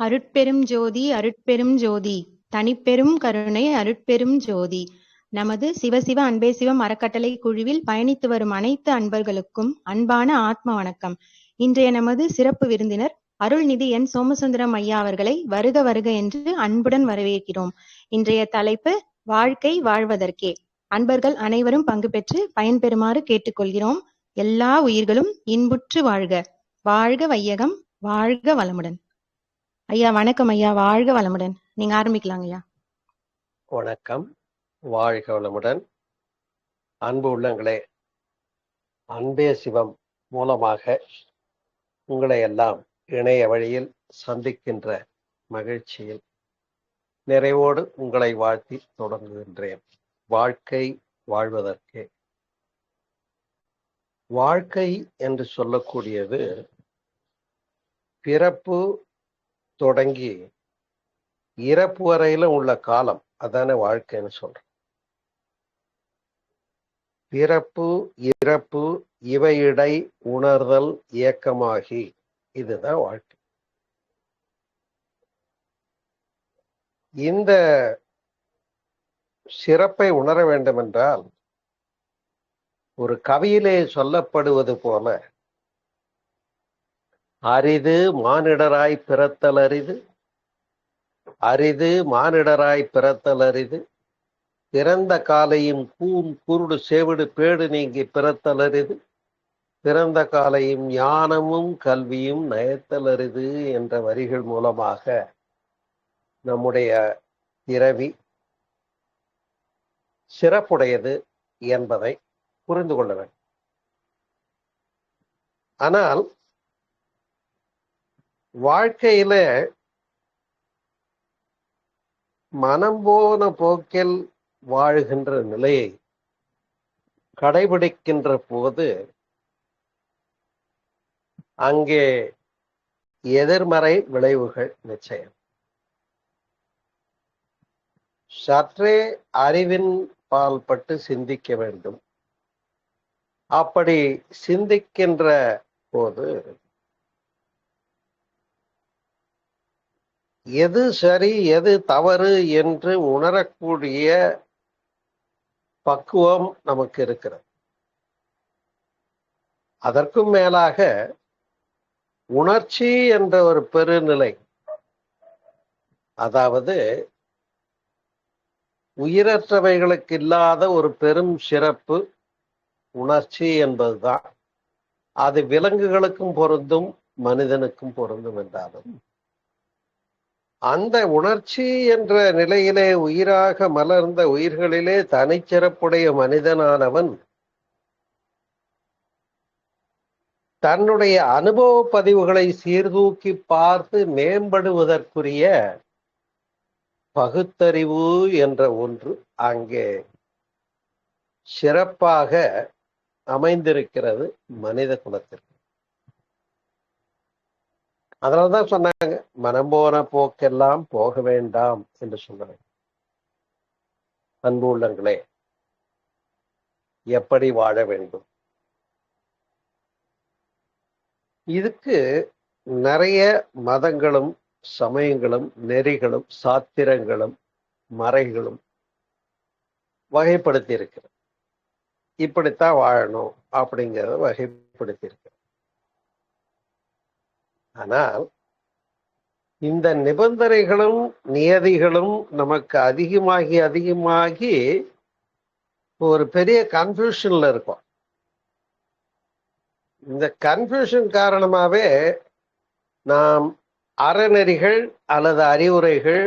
அருட்பெரும் ஜோதி அருட்பெரும் ஜோதி தனிப்பெரும் கருணை அருட்பெரும் ஜோதி. நமது சிவசிவ அன்பே சிவம் அறக்கட்டளை குழுவில் பயணித்து வரும் அனைத்து அன்பர்களுக்கும் அன்பான ஆத்ம வணக்கம். இன்றைய நமது சிறப்பு விருந்தினர் அருள்நிதி என் சோமசுந்தரம் ஐயா அவர்களை வருக வருக என்று அன்புடன் வரவேற்கிறோம். இன்றைய தலைப்பு வாழ்க்கை வாழ்வதற்கே. அன்பர்கள் அனைவரும் பங்கு பெற்று பயன்பெறுமாறு கேட்டுக்கொள்கிறோம். எல்லா உயிர்களும் இன்புற்று வாழ்க. வாழ்க வையகம், வாழ்க வளமுடன். ஐயா வணக்கம். ஐயா வாழ்க வளமுடன். நீங்க ஆரம்பிக்கலாங்க ஐயா. வணக்கம், வாழ்க வளமுடன். அன்பு உள்ளங்களே, அன்பே சிவம் மூலமாக உங்களை எல்லாம் இணைய வழியில் சந்திக்கின்ற மகிழ்ச்சியில் நிறைவோடு உங்களை வாழ்த்தி தொடங்குகின்றேன். வாழ்க்கை வாழ்வதற்கே. வாழ்க்கை என்று சொல்லக்கூடியது பிறப்பு தொடங்கி இறப்பு வரையில உள்ள காலம், அதானே வாழ்க்கைன்னு சொல்றோம். பிறப்பு இறப்பு இவையிடை உணர்தல் இயக்கமாகி, இதுதான் வாழ்க்கை. இந்த சிறப்பை உணர வேண்டும் என்றால், ஒரு கவியிலே சொல்லப்படுவது போல, அரிது மானிடராய் பிறத்தல் அரிது, அரிது மானிடராய் பிறத்தல் அரிது, பிறந்த காலையும் குருடு செவிடு பேடு நீங்கி பிறத்தல் அரிது, பிறந்த காலையும் ஞானமும் கல்வியும் நயத்தல் அரிது என்ற வரிகள் மூலமாக நம்முடைய பிறவி சிறப்புடையது என்பதை புரிந்து கொள்ள வேண்டும். ஆனால் வாழ்க்கையில மனம் போன போக்கில் வாழ்கின்ற நிலையை கடைபிடிக்கின்ற போது அங்கே எதிர்மறை விளைவுகள் நிச்சயம். சற்றே அறிவின் பால்பட்டு சிந்திக்க வேண்டும். அப்படி சிந்திக்கின்ற போது எது சரி எது தவறு என்று உணரக்கூடிய பக்குவம் நமக்கு இருக்கிறது. அதற்கும் மேலாக உணர்ச்சி என்ற ஒரு பெருநிலை, அதாவது உயிரற்றவைகளுக்கு இல்லாத ஒரு பெரும் சிறப்பு உணர்ச்சி என்பதுதான். அது விலங்குகளுக்கும் பொருந்தும், மனிதனுக்கும் பொருந்தும் என்றாலும், அந்த உணர்ச்சி என்ற நிலையிலே உயிராக மலர்ந்த உயிர்களிலே தனிச்சிறப்புடைய மனிதனானவன் தன்னுடைய அனுபவ பதிவுகளை சீர்தூக்கி பார்த்து மேம்படுவதற்குரிய பகுத்தறிவு என்ற ஒன்று அங்கே சிறப்பாக அமைந்திருக்கிறது மனித குலத்திற்கு. அதனால்தான் சொன்னாங்க, மனம் போன போக்கெல்லாம் போக வேண்டாம் என்று சொன்னாங்க. அன்பு உள்ளங்களே, எப்படி வாழ வேண்டும்? இதுக்கு நிறைய மதங்களும் சமயங்களும் நெறிகளும் சாத்திரங்களும் மறைகளும் வகைப்படுத்தி இருக்கிறது. இப்படித்தான் வாழணும் அப்படிங்கிறத வகைப்படுத்தி இருக்கிறது. ஆனால் இந்த நிபந்தனைகளும் நியதிகளும் நமக்கு அதிகமாகி ஒரு பெரிய கன்ஃபியூஷன்ல இருக்கும். இந்த கன்ஃபியூஷன் காரணமாவே நாம் அறநெறிகள் அல்லது அறிவுரைகள்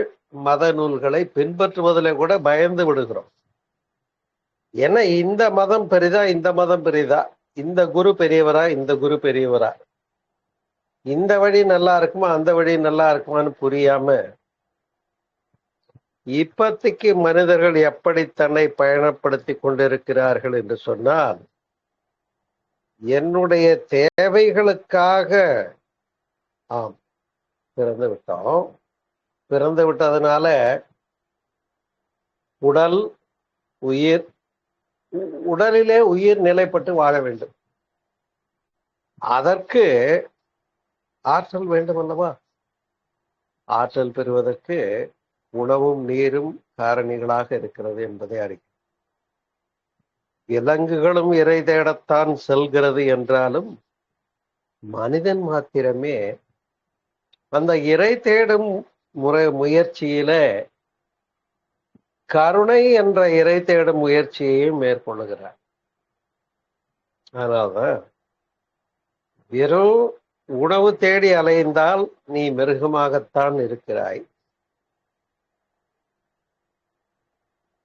மத நூல்களை பின்பற்றுவதில் கூட பயந்து விடுகிறோம். ஏன்னா இந்த மதம் பெரிதா இந்த மதம் பெரிதா, இந்த குரு பெரியவரா இந்த குரு பெரியவரா, இந்த வழி நல்லா இருக்குமா அந்த வழி நல்லா இருக்குமான்னு புரியாம இப்பத்திக்கு மனிதர்கள் எப்படி தன்னை பயணப்படுத்தி கொண்டிருக்கிறார்கள் என்று சொன்னால், என்னுடைய தேவைகளுக்காக ஆம் பிறந்து விட்டோம், பிறந்து விட்டதுனால உடல் உயிர் உடலிலே உயிர் நிலைப்பட்டு வாழ வேண்டும். அதற்கு ஆற்றல் வேண்டும் அல்லவா? ஆற்றல் பெறுவதற்கு உணவும் நீரும் காரணிகளாக இருக்கிறது என்பதை அறிக்கை. விலங்குகளும் இறை தேடத்தான் செல்கிறது என்றாலும் மனிதன் மாத்திரமே அந்த இறை தேடும் முயற்சியில கருணை என்ற இறை தேடும் முயற்சியையும் மேற்கொள்ளுகிறார். அதனால்தான் வெறும் உணவு தேடி அலைந்தால் நீ மிருகமாகத்தான் இருக்கிறாய்.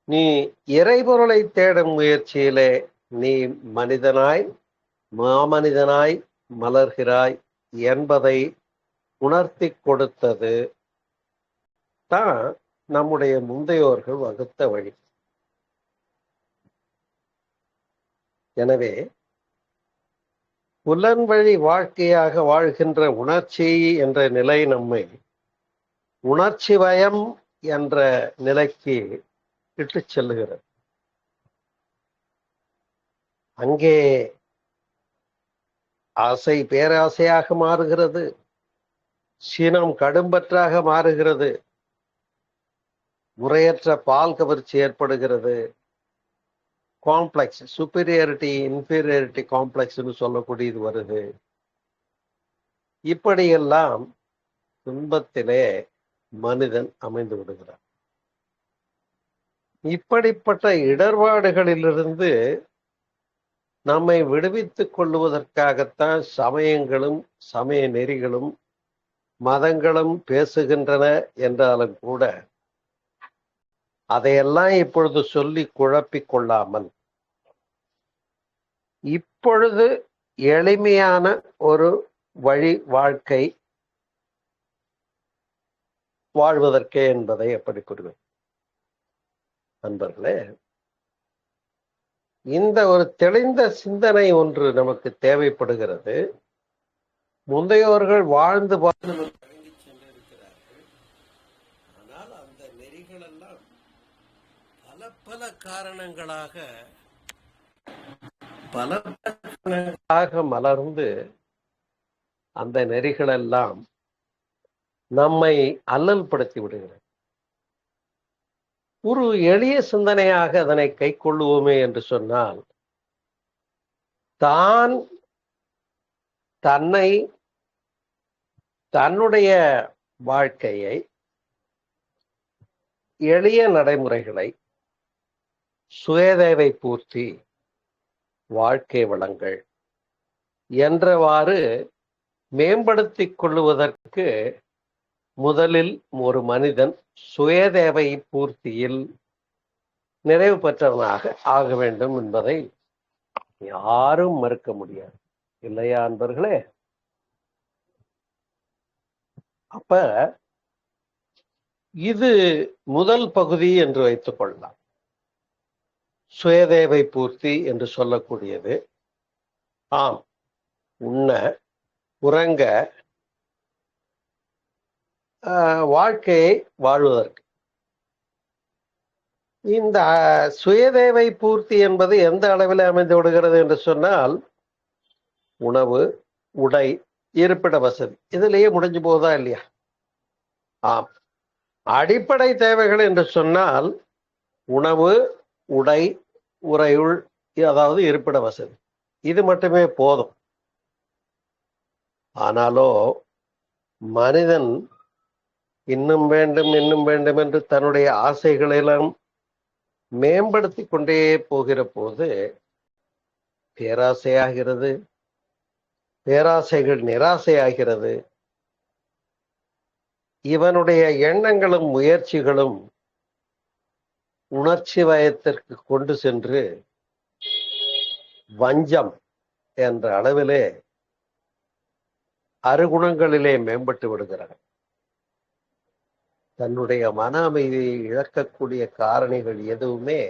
நீ இறைபொருளை தேடும் முயற்சியிலே நீ மனிதனாய் மாமனிதனாய் மலர்கிறாய் என்பதை உணர்த்தி கொடுத்தது தான் நம்முடைய முந்தையோர்கள் வகுத்த வழி. எனவே புலன் வழி வாழ்க்கையாக வாழ்கின்ற உணர்ச்சி என்ற நிலை நம்மை உணர்ச்சி வயம் என்ற நிலைக்கு இட்டு செல்லுகிறது. அங்கே ஆசை பேராசையாக மாறுகிறது, சினம் கடும்பற்றாக மாறுகிறது, முறையற்ற பால் கவர்ச்சி ஏற்படுகிறது, காம்ப்ளெக்ஸ் சுப்பீரியாரிட்டி இன்ஃபீரியாரிட்டி காம்ப்ளெக்ஸ்னு சொல்லக்கூடியது வருது. இப்படியெல்லாம் துன்பத்திலே மனிதன் அமைந்து விடுகிறார். இப்படிப்பட்ட இடர்பாடுகளிலிருந்து நம்மை விடுவித்துக் கொள்வதற்காகத்தான் சமயங்களும் சமய நெறிகளும் மதங்களும் பேசுகின்றன என்றாலும் கூட அதையெல்லாம் இப்பொழுது சொல்லி குழப்பிக் கொள்ளாமல் இப்பொழுது எளிமையான ஒரு வழி வாழ்க்கை வாழ்வதற்கே என்பதை எப்படி புரிவது? நண்பர்களே, இந்த ஒரு தெளிந்த சிந்தனை ஒன்று நமக்கு தேவைப்படுகிறது. முந்தையோர்கள் வாழ்ந்து தொடங்கி சென்றிருக்கிறார்கள். ஆனால் அந்த நெறிகள் எல்லாம் பல பல காரணங்களாக மலர்ந்து அந்த நெறிகள் எல்லாம் நம்மை அல்லல் படுத்தி விடுகிறது. ஒரு எளிய சிந்தனையாக அதனை கை கொள்ளுவோமே என்று சொன்னால், தான் தன்னை தன்னுடைய வாழ்க்கையை எளிய நடைமுறைகளை சுயதேவை பூர்த்தி வாழ்க்கை வளங்கள் என்றவாறு மேம்படுத்திக் கொள்ளுவதற்கு முதலில் ஒரு மனிதன் சுயதேவை பூர்த்தியில் நிறைவு பெற்றவனாக ஆக வேண்டும் என்பதை யாரும் மறுக்க முடியாது, இல்லையா அன்பர்களே? அப்ப இது முதல் பகுதி என்று வைத்துக் கொள்ளலாம். சுயதேவை பூர்த்தி என்று சொல்லக்கூடியது ஆம், உண்ண உறங்க வாழ்க்கையை வாழ்வதற்கு இந்த சுயதேவை பூர்த்தி என்பது எந்த அளவில் அமைந்து விடுகிறது என்று சொன்னால், உணவு, உடை, இருப்பிட வசதி இதிலேயே முடிஞ்சு போதா இல்லையா? ஆம், அடிப்படை தேவைகள் என்று சொன்னால் உணவு, உடை, உறையுள், அதாவது இருப்பிட வசதி, இது மட்டுமே போதும். ஆனாலோ மனிதன் இன்னும் வேண்டும் இன்னும் வேண்டும் என்று தன்னுடைய ஆசைகளெல்லாம் மேம்படுத்தி கொண்டே போகிற போது பேராசையாகிறது, பேராசைகள் நிராசையாகிறது. இவனுடைய எண்ணங்களும் முயற்சிகளும் உணர்ச்சி வயத்திற்கு கொண்டு சென்று வஞ்சம் என்ற அளவிலே அருகுணங்களிலே மேம்பட்டு விடுகிறார். தன்னுடைய மன அமைதியை இழக்கக்கூடிய காரணிகள் எதுவுமே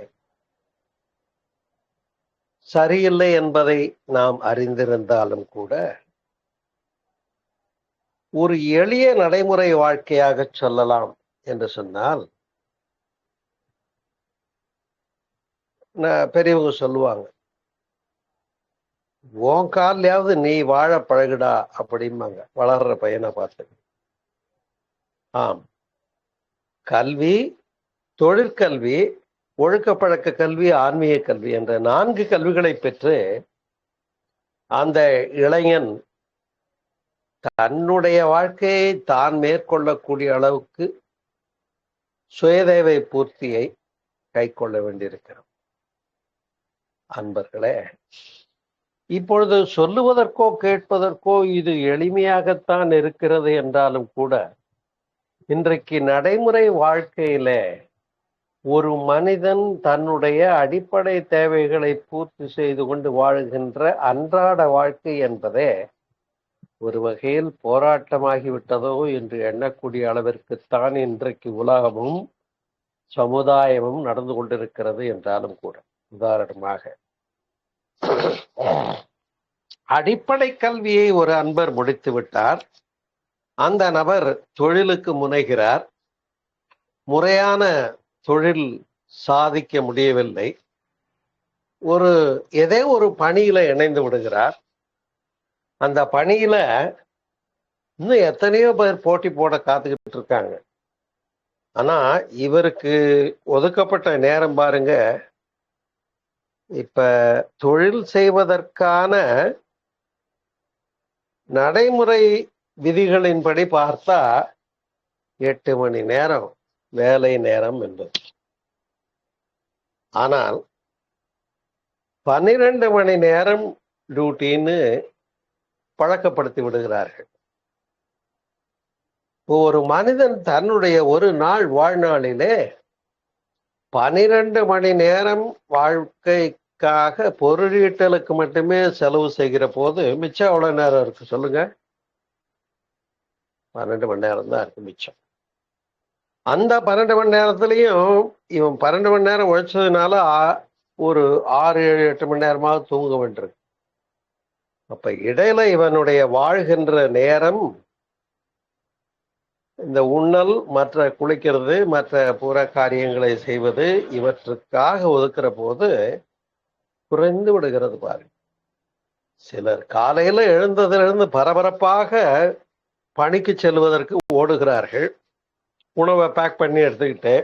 சரியில்லை என்பதை நாம் அறிந்திருந்தாலும் கூட ஒரு எளிய நடைமுறை வாழ்க்கையாக சொல்லலாம் என்று சொன்னால், பெரியவங்க சொல்லுவாங்க, உன் காலையாவது நீ வாழ பழகுடா அப்படிம்பாங்க வளர்ற பையனை பார்த்து. ஆம், கல்வி, தொழிற்கல்வி, ஒழுக்கப்பழக்க கல்வி, ஆன்மீக கல்வி என்ற 4 கல்விகளை பெற்று அந்த இளைஞன் தன்னுடைய வாழ்க்கையை தான் மேற்கொள்ளக்கூடிய அளவுக்கு சுயதேவை பூர்த்தியை கை கொள்ள வேண்டியிருக்கிறது. அன்பர்களே, இப்பொழுது சொல்லுவதற்கோ கேட்பதற்கோ இது எளிமையாகத்தான் இருக்கிறது என்றாலும் கூட இன்றைக்கு நடைமுறை வாழ்க்கையில ஒரு மனிதன் தன்னுடைய அடிப்படை தேவைகளை பூர்த்தி செய்து கொண்டு வாழுகின்ற அன்றாட வாழ்க்கை என்பதே ஒரு வகையில் போராட்டமாகிவிட்டதோ என்று எண்ணக்கூடிய அளவிற்குத்தான் இன்றைக்கு உலகமும் சமுதாயமும் நடந்து கொண்டிருக்கிறது என்றாலும் கூட. உதாரணமாக, அடிப்படை கல்வியை ஒரு அன்பர் முடித்து விட்டார். அந்த நபர் தொழிலுக்கு முனைகிறார். முறையான தொழில் சாதிக்க முடியவில்லை. ஏதோ ஒரு பணியில இணைந்து விடுகிறார். அந்த பணியில இன்னும் எத்தனையோ பேர் போட்டி போட காத்துக்கிட்டு இருக்காங்க. ஆனா இவருக்கு ஒதுக்கப்பட்ட நேரம் பாருங்க, இப்ப தொழில் செய்வதற்கான நடைமுறை விதிகளின்படி பார்த்தா 8 மணி நேரம் வேலை நேரம் என்பது. ஆனால் 12 மணி நேரம் டியூட்டின்னு பழக்கப்படுத்தி விடுகிறார்கள். ஒரு மனிதன் தன்னுடைய ஒரு நாள் வாழ்நாளிலே 12 மணி நேரம் வாழ்க்கைக்காக பொருளீட்டலுக்கு மட்டுமே செலவு செய்கிற போது மிச்சம் எவ்வளவு நேரம் இருக்கு சொல்லுங்க? 12 மணி நேரம் தான் இருக்கு மிச்சம். அந்த 12 மணி நேரத்திலையும் இவன் 12 மணி நேரம் உழைச்சதுனால ஒரு 6, 7, 8 மணி நேரமாக தூங்க வேண்டியிருக்கு. அப்ப இடையில இவனுடைய வாழ்கின்ற நேரம் இந்த உண்ணல், மற்ற குளிக்கிறது, மற்ற புற காரியங்களை செய்வது, இவற்றுக்காக ஒதுக்குற போது குறைந்து விடுகிறது பாருங்க. சிலர் காலையில எழுந்ததிலிருந்து பரபரப்பாக பணிக்கு செல்வதற்கு ஓடுகிறார்கள். உணவை பேக் பண்ணி எடுத்துக்கிட்டு,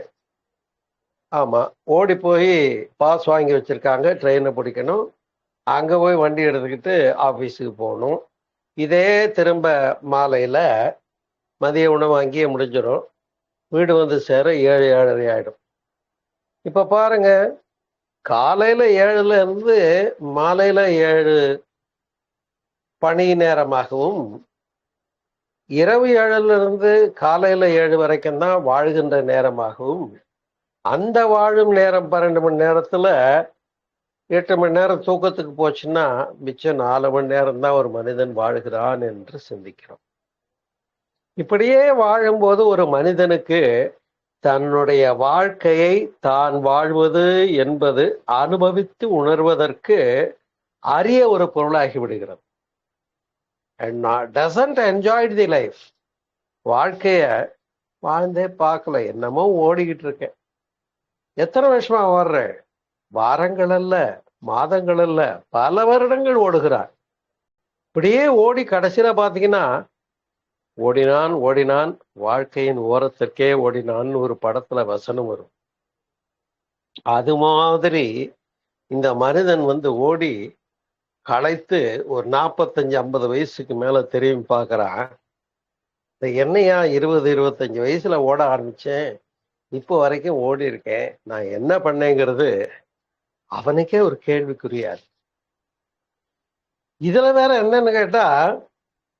ஆமா, ஓடி போய் பாஸ் வாங்கி வச்சிருக்காங்க, ட்ரெயினை பிடிக்கணும், அங்க போய் வண்டி எடுத்துக்கிட்டு ஆபீஸுக்கு போகணும். இதே திரும்ப மாலையில மதிய உணவு அங்கேயே முடிஞ்சிடும். வீடு வந்து சேர 7, 7:30 ஆயிடும். இப்ப பாருங்க, காலையில 7ல இருந்து மாலையில 7 பணி நேரமாகவும், இரவு 7ல இருந்து காலையில 7 வரைக்கும் தான் வாழ்கின்ற நேரமாகவும், அந்த வாழும் நேரம் 12 மணி நேரத்துல 8 மணி நேரம் தூக்கத்துக்கு போச்சுன்னா மிச்சம் 4 மணி நேரம் தான் ஒரு மனிதன் வாழ்கிறான் என்று சிந்திக்கிறோம். இப்படியே வாழும்போது ஒரு மனிதனுக்கு தன்னுடைய வாழ்க்கையை தான் வாழ்வது என்பது அனுபவித்து உணர்வதற்கு அரிய ஒரு பொருளாகி விடுகிறது. doesn't enjoy the life. வாழ்க்கைய வாழ்ந்தே பார்க்கல, என்னமோ ஓடிக்கிட்டு இருக்கேன். எத்தனை வருஷமா ஓடுறேன்? வாரங்கள் அல்ல, மாதங்கள் அல்ல, பல வருடங்கள் ஓடுகிறார். இப்படியே ஓடி கடைசியில பாத்தீங்கன்னா, ஓடினான் ஓடினான் வாழ்க்கையின் ஓரத்திற்கே ஓடினான்னு ஒரு படத்துல வசனம் வரும். அது மாதிரி இந்த மனிதன் ஓடி களைத்து ஒரு 45-50 வயசுக்கு மேல திரும்பி பார்க்கறான். என்னையா 20-25 வயசுல ஓட ஆரம்பிச்சேன், இப்போ வரைக்கும் ஓடி இருக்கேன், நான் என்ன பண்ணேங்கிறது அவனுக்கே ஒரு கேள்விக்குரியாது. இதுல வேற என்னன்னு கேட்டா,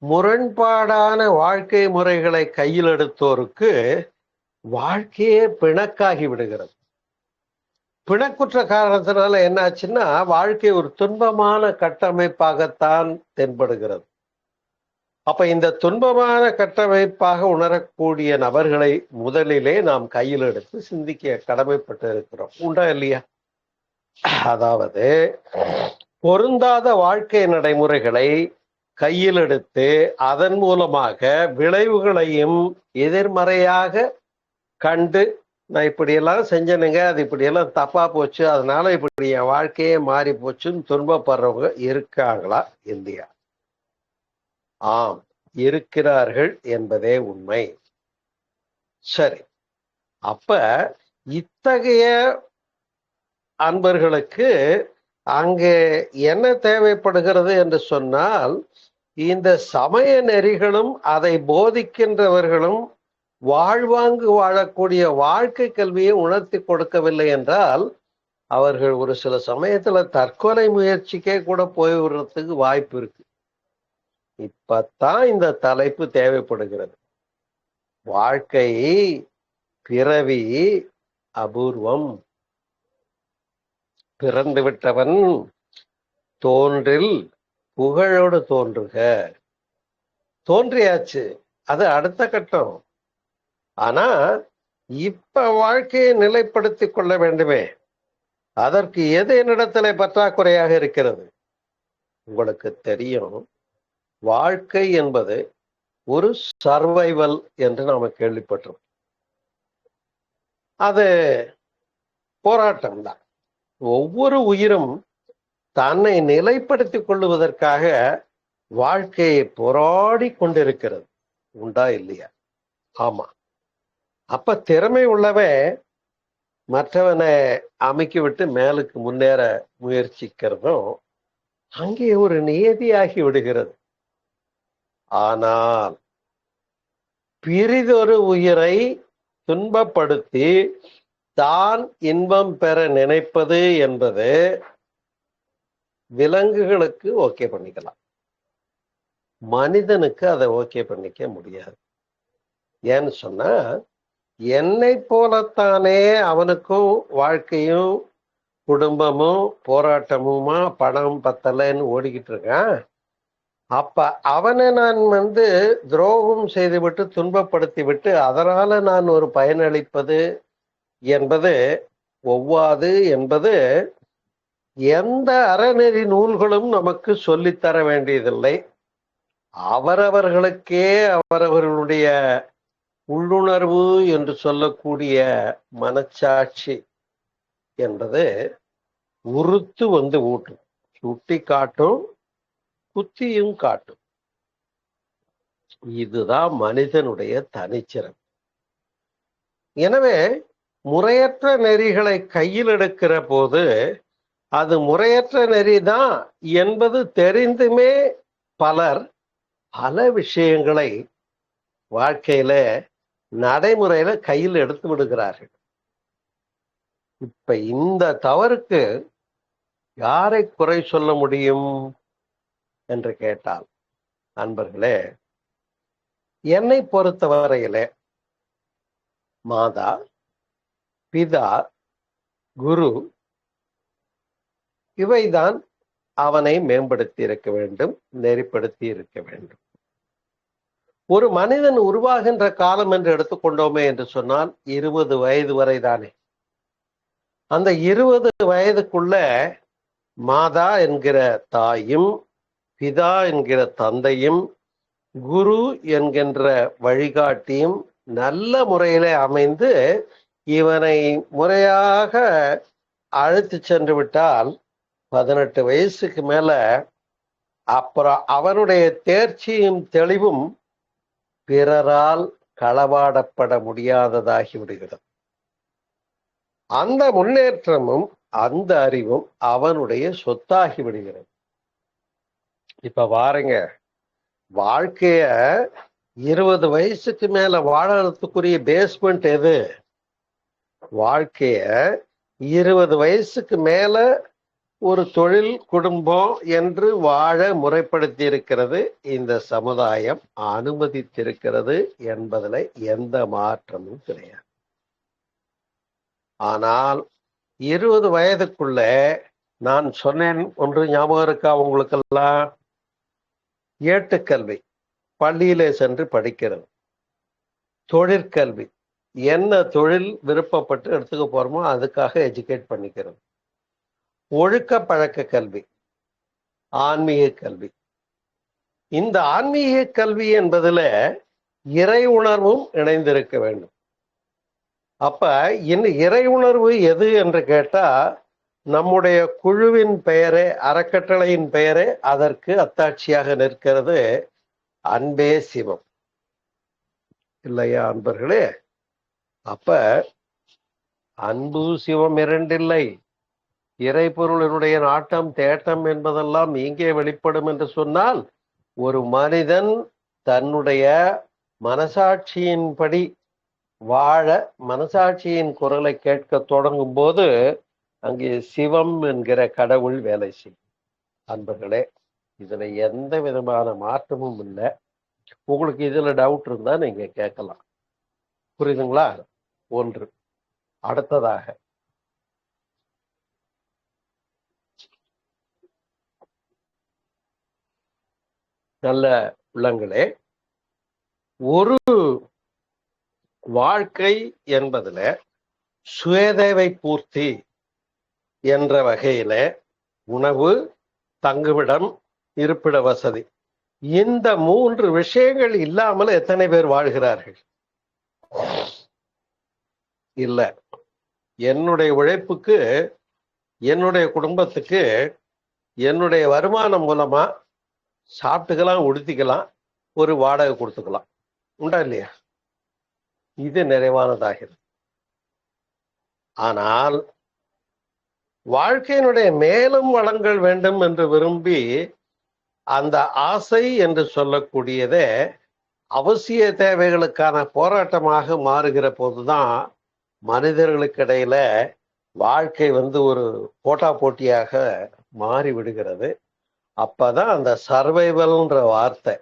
முரண்பாடான வாழ்க்கை முறைகளை கையில் எடுத்தோருக்கு வாழ்க்கையே பிணக்காகி விடுகிறது. பிணக்குற்ற காரணத்தினால என்ன ஆச்சுன்னா, வாழ்க்கை ஒரு துன்பமான கட்டமைப்பாகத்தான் தென்படுகிறது. அப்ப இந்த துன்பமான கட்டமைப்பாக உணரக்கூடிய நபர்களை முதலிலே நாம் கையில் எடுத்து சிந்திக்க கடமைப்பட்டு இருக்கிறோம். உண்டா இல்லையா? அதாவது பொருந்தாத வாழ்க்கை நடைமுறைகளை கையில் எடுத்து அதன் மூலமாக விளைவுகளையும் எதிர்மறையாக கண்டு, நான் இப்படியெல்லாம் செஞ்சனுங்க, அது இப்படியெல்லாம் தப்பா போச்சு, அதனால இப்படி என் வாழ்க்கையே மாறி போச்சுன்னு துன்பப்படுறவங்க இருக்காங்களா? இந்தியா ஆம், இருக்கிறார்கள் என்பதே உண்மை. சரி, அப்ப இத்தகைய அன்பர்களுக்கு அங்கே என்ன தேவைப்படுகிறது என்று சொன்னால், இந்த சமய நெறிகளும் அதை போதிக்கின்றவர்களும் வாழ்வாங்கு வாழக்கூடிய வாழ்க்கை கல்வியை உணர்த்தி கொடுக்கவில்லை என்றால் அவர்கள் ஒரு சில சமயத்துல தற்கொலை முயற்சிக்கே கூட போய்விடுறதுக்கு வாய்ப்பு இருக்கு. இப்பத்தான் இந்த தலைப்பு தேவைப்படுகிறது. வாழ்க்கை பிறவி அபூர்வம். பிறந்து விட்டவன் தோன்றில் புகழோடு தோன்றுக. தோன்றியாச்சு, அது அடுத்த கட்டம். ஆனா இப்ப வாழ்க்கையை நிலைப்படுத்திக் கொள்ள வேண்டுமே, அதற்கு எது என்னிடத்துல பற்றாக்குறையாக இருக்கிறது? உங்களுக்கு தெரியும், வாழ்க்கை என்பது ஒரு சர்வைவல் என்று நாம கேள்விப்பட்டோம். அது போராட்டம் தான். ஒவ்வொரு உயிரும் தன்னை நிலைப்படுத்திக் கொள்ளுவதற்காக வாழ்க்கையை போராடி கொண்டிருக்கிறது. உண்டா இல்லையா? ஆமா. அப்ப திறமை உள்ளவன் மற்றவனை அமைக்கி விட்டு மேலுக்கு முன்னேற முயற்சிக்கிறதும் அங்கே ஒரு நியதியாகி விடுகிறது. ஆனால் பிறிதொரு உயிரை துன்பப்படுத்தி தான் இன்பம் பெற நினைப்பது என்பது விலங்குகளுக்கு ஓகே பண்ணிக்கலாம், மனிதனுக்கு அதை ஓகே பண்ணிக்க முடியாது. ஏன்னு சொன்னா, என்னை போலத்தானே அவனுக்கும் வாழ்க்கையும் குடும்பமும் போராட்டமுமா பணம் பத்தலைன்னு ஓடிக்கிட்டு இருக்கான். அப்ப அவனை நான் துரோகம் செய்துவிட்டு துன்பப்படுத்தி விட்டு அதனால நான் ஒரு பயனளிப்பது என்பது ஒவ்வாது என்பது எந்த அறநெறி நூல்களும் நமக்கு சொல்லித்தர வேண்டியதில்லை. அவரவர்களுக்கே அவரவர்களுடைய உள்ளுணர்வு என்று சொல்லக்கூடிய மனச்சாட்சி என்பது உறுத்து ஊட்டும், சுட்டி காட்டும், குத்தியும் காட்டும். இதுதான் மனிதனுடைய தனிச்சிறப்பு. எனவே முறையற்ற நெறிகளை கையில் எடுக்கிற போது அது முறையற்ற நெறிதான் என்பது தெரிந்துமே பலர் பல விஷயங்களை வாழ்க்கையில நடைமுறையில கையில் எடுத்து விடுகிறார்கள். இப்ப இந்த தவறுக்கு யாரை குறை சொல்ல முடியும் என்று கேட்டால், அன்பர்களே, என்னை பொறுத்தவரையிலே மாதா, பிதா, குரு இவைதான் அவனை மேம்படுத்தி இருக்க வேண்டும், நெறிப்படுத்தி இருக்க வேண்டும். ஒரு மனிதன் உருவாகின்ற காலம் என்று எடுத்துக்கொண்டோமே என்று சொன்னால் 20 வயது வரை தானே. அந்த 20 வயதுக்குள்ள மாதா என்கிற தாயும், பிதா என்கிற தந்தையும், குரு என்கின்ற வழிகாட்டியும் நல்ல முறையிலே அமைந்து இவனை முறையாக அழைத்து சென்று விட்டால் 18 வயசுக்கு மேல அப்புறம் அவனுடைய தேர்ச்சியும் தெளிவும் பிறரால் களவாடப்பட முடியாததாகி விடுகிறது. அந்த முன்னேற்றமும் அந்த அறிவும் அவனுடைய சொத்தாகி விடுகிறது. இப்ப பாருங்க, வாழ்க்கைய 20 வயசுக்கு மேல வாழறதுக்குரிய பேஸ்மெண்ட் எது? வாழ்க்கைய 20 வயசுக்கு மேல ஒரு தொழில், குடும்பம் என்று வாழ முறைப்படுத்தி இருக்கிறது இந்த சமுதாயம், அனுமதித்திருக்கிறது என்பதில் எந்த மாற்றமும் கிடையாது. ஆனால் 20 வயதுக்குள்ள நான் சொன்னேன் ஒன்று ஞாபகம் இருக்கா உங்களுக்கெல்லாம்? ஏட்டுக்கல்வி, பள்ளியிலே சென்று படிக்கிறது. தொழிற்கல்வி, என்ன தொழில் விருப்பப்பட்டு எடுத்துக்க போறோமோ அதுக்காக எஜுகேட் பண்ணிக்கிறது. ஒழுக்க பழக்க கல்வி, ஆன்மீக கல்வி. இந்த ஆன்மீக கல்வி என்பதுல இறை உணர்வும் இணைந்திருக்க வேண்டும். அப்ப இறை உணர்வு எது என்று கேட்டா, நம்முடைய குழுவின் பெயரே, அறக்கட்டளையின் பெயரே அதற்கு அத்தாட்சியாக நிற்கிறது, அன்பே சிவம். இல்லையா அன்பர்களே? அப்ப அன்பு சிவம் இரண்டில்லை, இறைப்பொருளினுடைய நாட்டம் தேட்டம் என்பதெல்லாம் இங்கே வெளிப்படும் என்று சொன்னால், ஒரு மனிதன் தன்னுடைய மனசாட்சியின்படி வாழ, மனசாட்சியின் குரலை கேட்க தொடங்கும் போது அங்கே சிவம் என்கிற கடவுள் வேலை செய்யும். அன்பர்களே, இதுல எந்த விதமான மாற்றமும் இல்லை. உங்களுக்கு இதுல டவுட் இருந்தா நீங்க கேட்கலாம். புரியுதுங்களா? ஒன்று. அடுத்ததாக நல்ல உள்ளங்களே, ஒரு வாழ்க்கை என்பதுல சுயதேவை பூர்த்தி என்ற வகையில உணவு, தங்குமிடம், இருப்பிட வசதி, இந்த 3 விஷயங்கள் இல்லாமல் எத்தனை பேர் வாழ்கிறார்கள்? இல்ல. என்னுடைய உழைப்புக்கு, என்னுடைய குடும்பத்துக்கு, என்னுடைய வருமானம் மூலமா சாப்பிட்டுக்கலாம், உடுத்திக்கலாம், ஒரு வாடகை கொடுத்துக்கலாம். உண்டா இல்லையா? இது நிறைவானதாகிறது. ஆனால் வாழ்க்கையினுடைய மேலும் வளங்கள் வேண்டும் என்று விரும்பி அந்த ஆசை என்று சொல்லக்கூடியதே அவசிய தேவைகளுக்கான போராட்டமாக மாறுகிற போதுதான் மனிதர்களுக்கு இடையில வாழ்க்கை ஒரு போட்டா போட்டியாக மாறி விடுகிறது. அப்பதான் அந்த சர்வைவல்ன்ற வார்த்தை,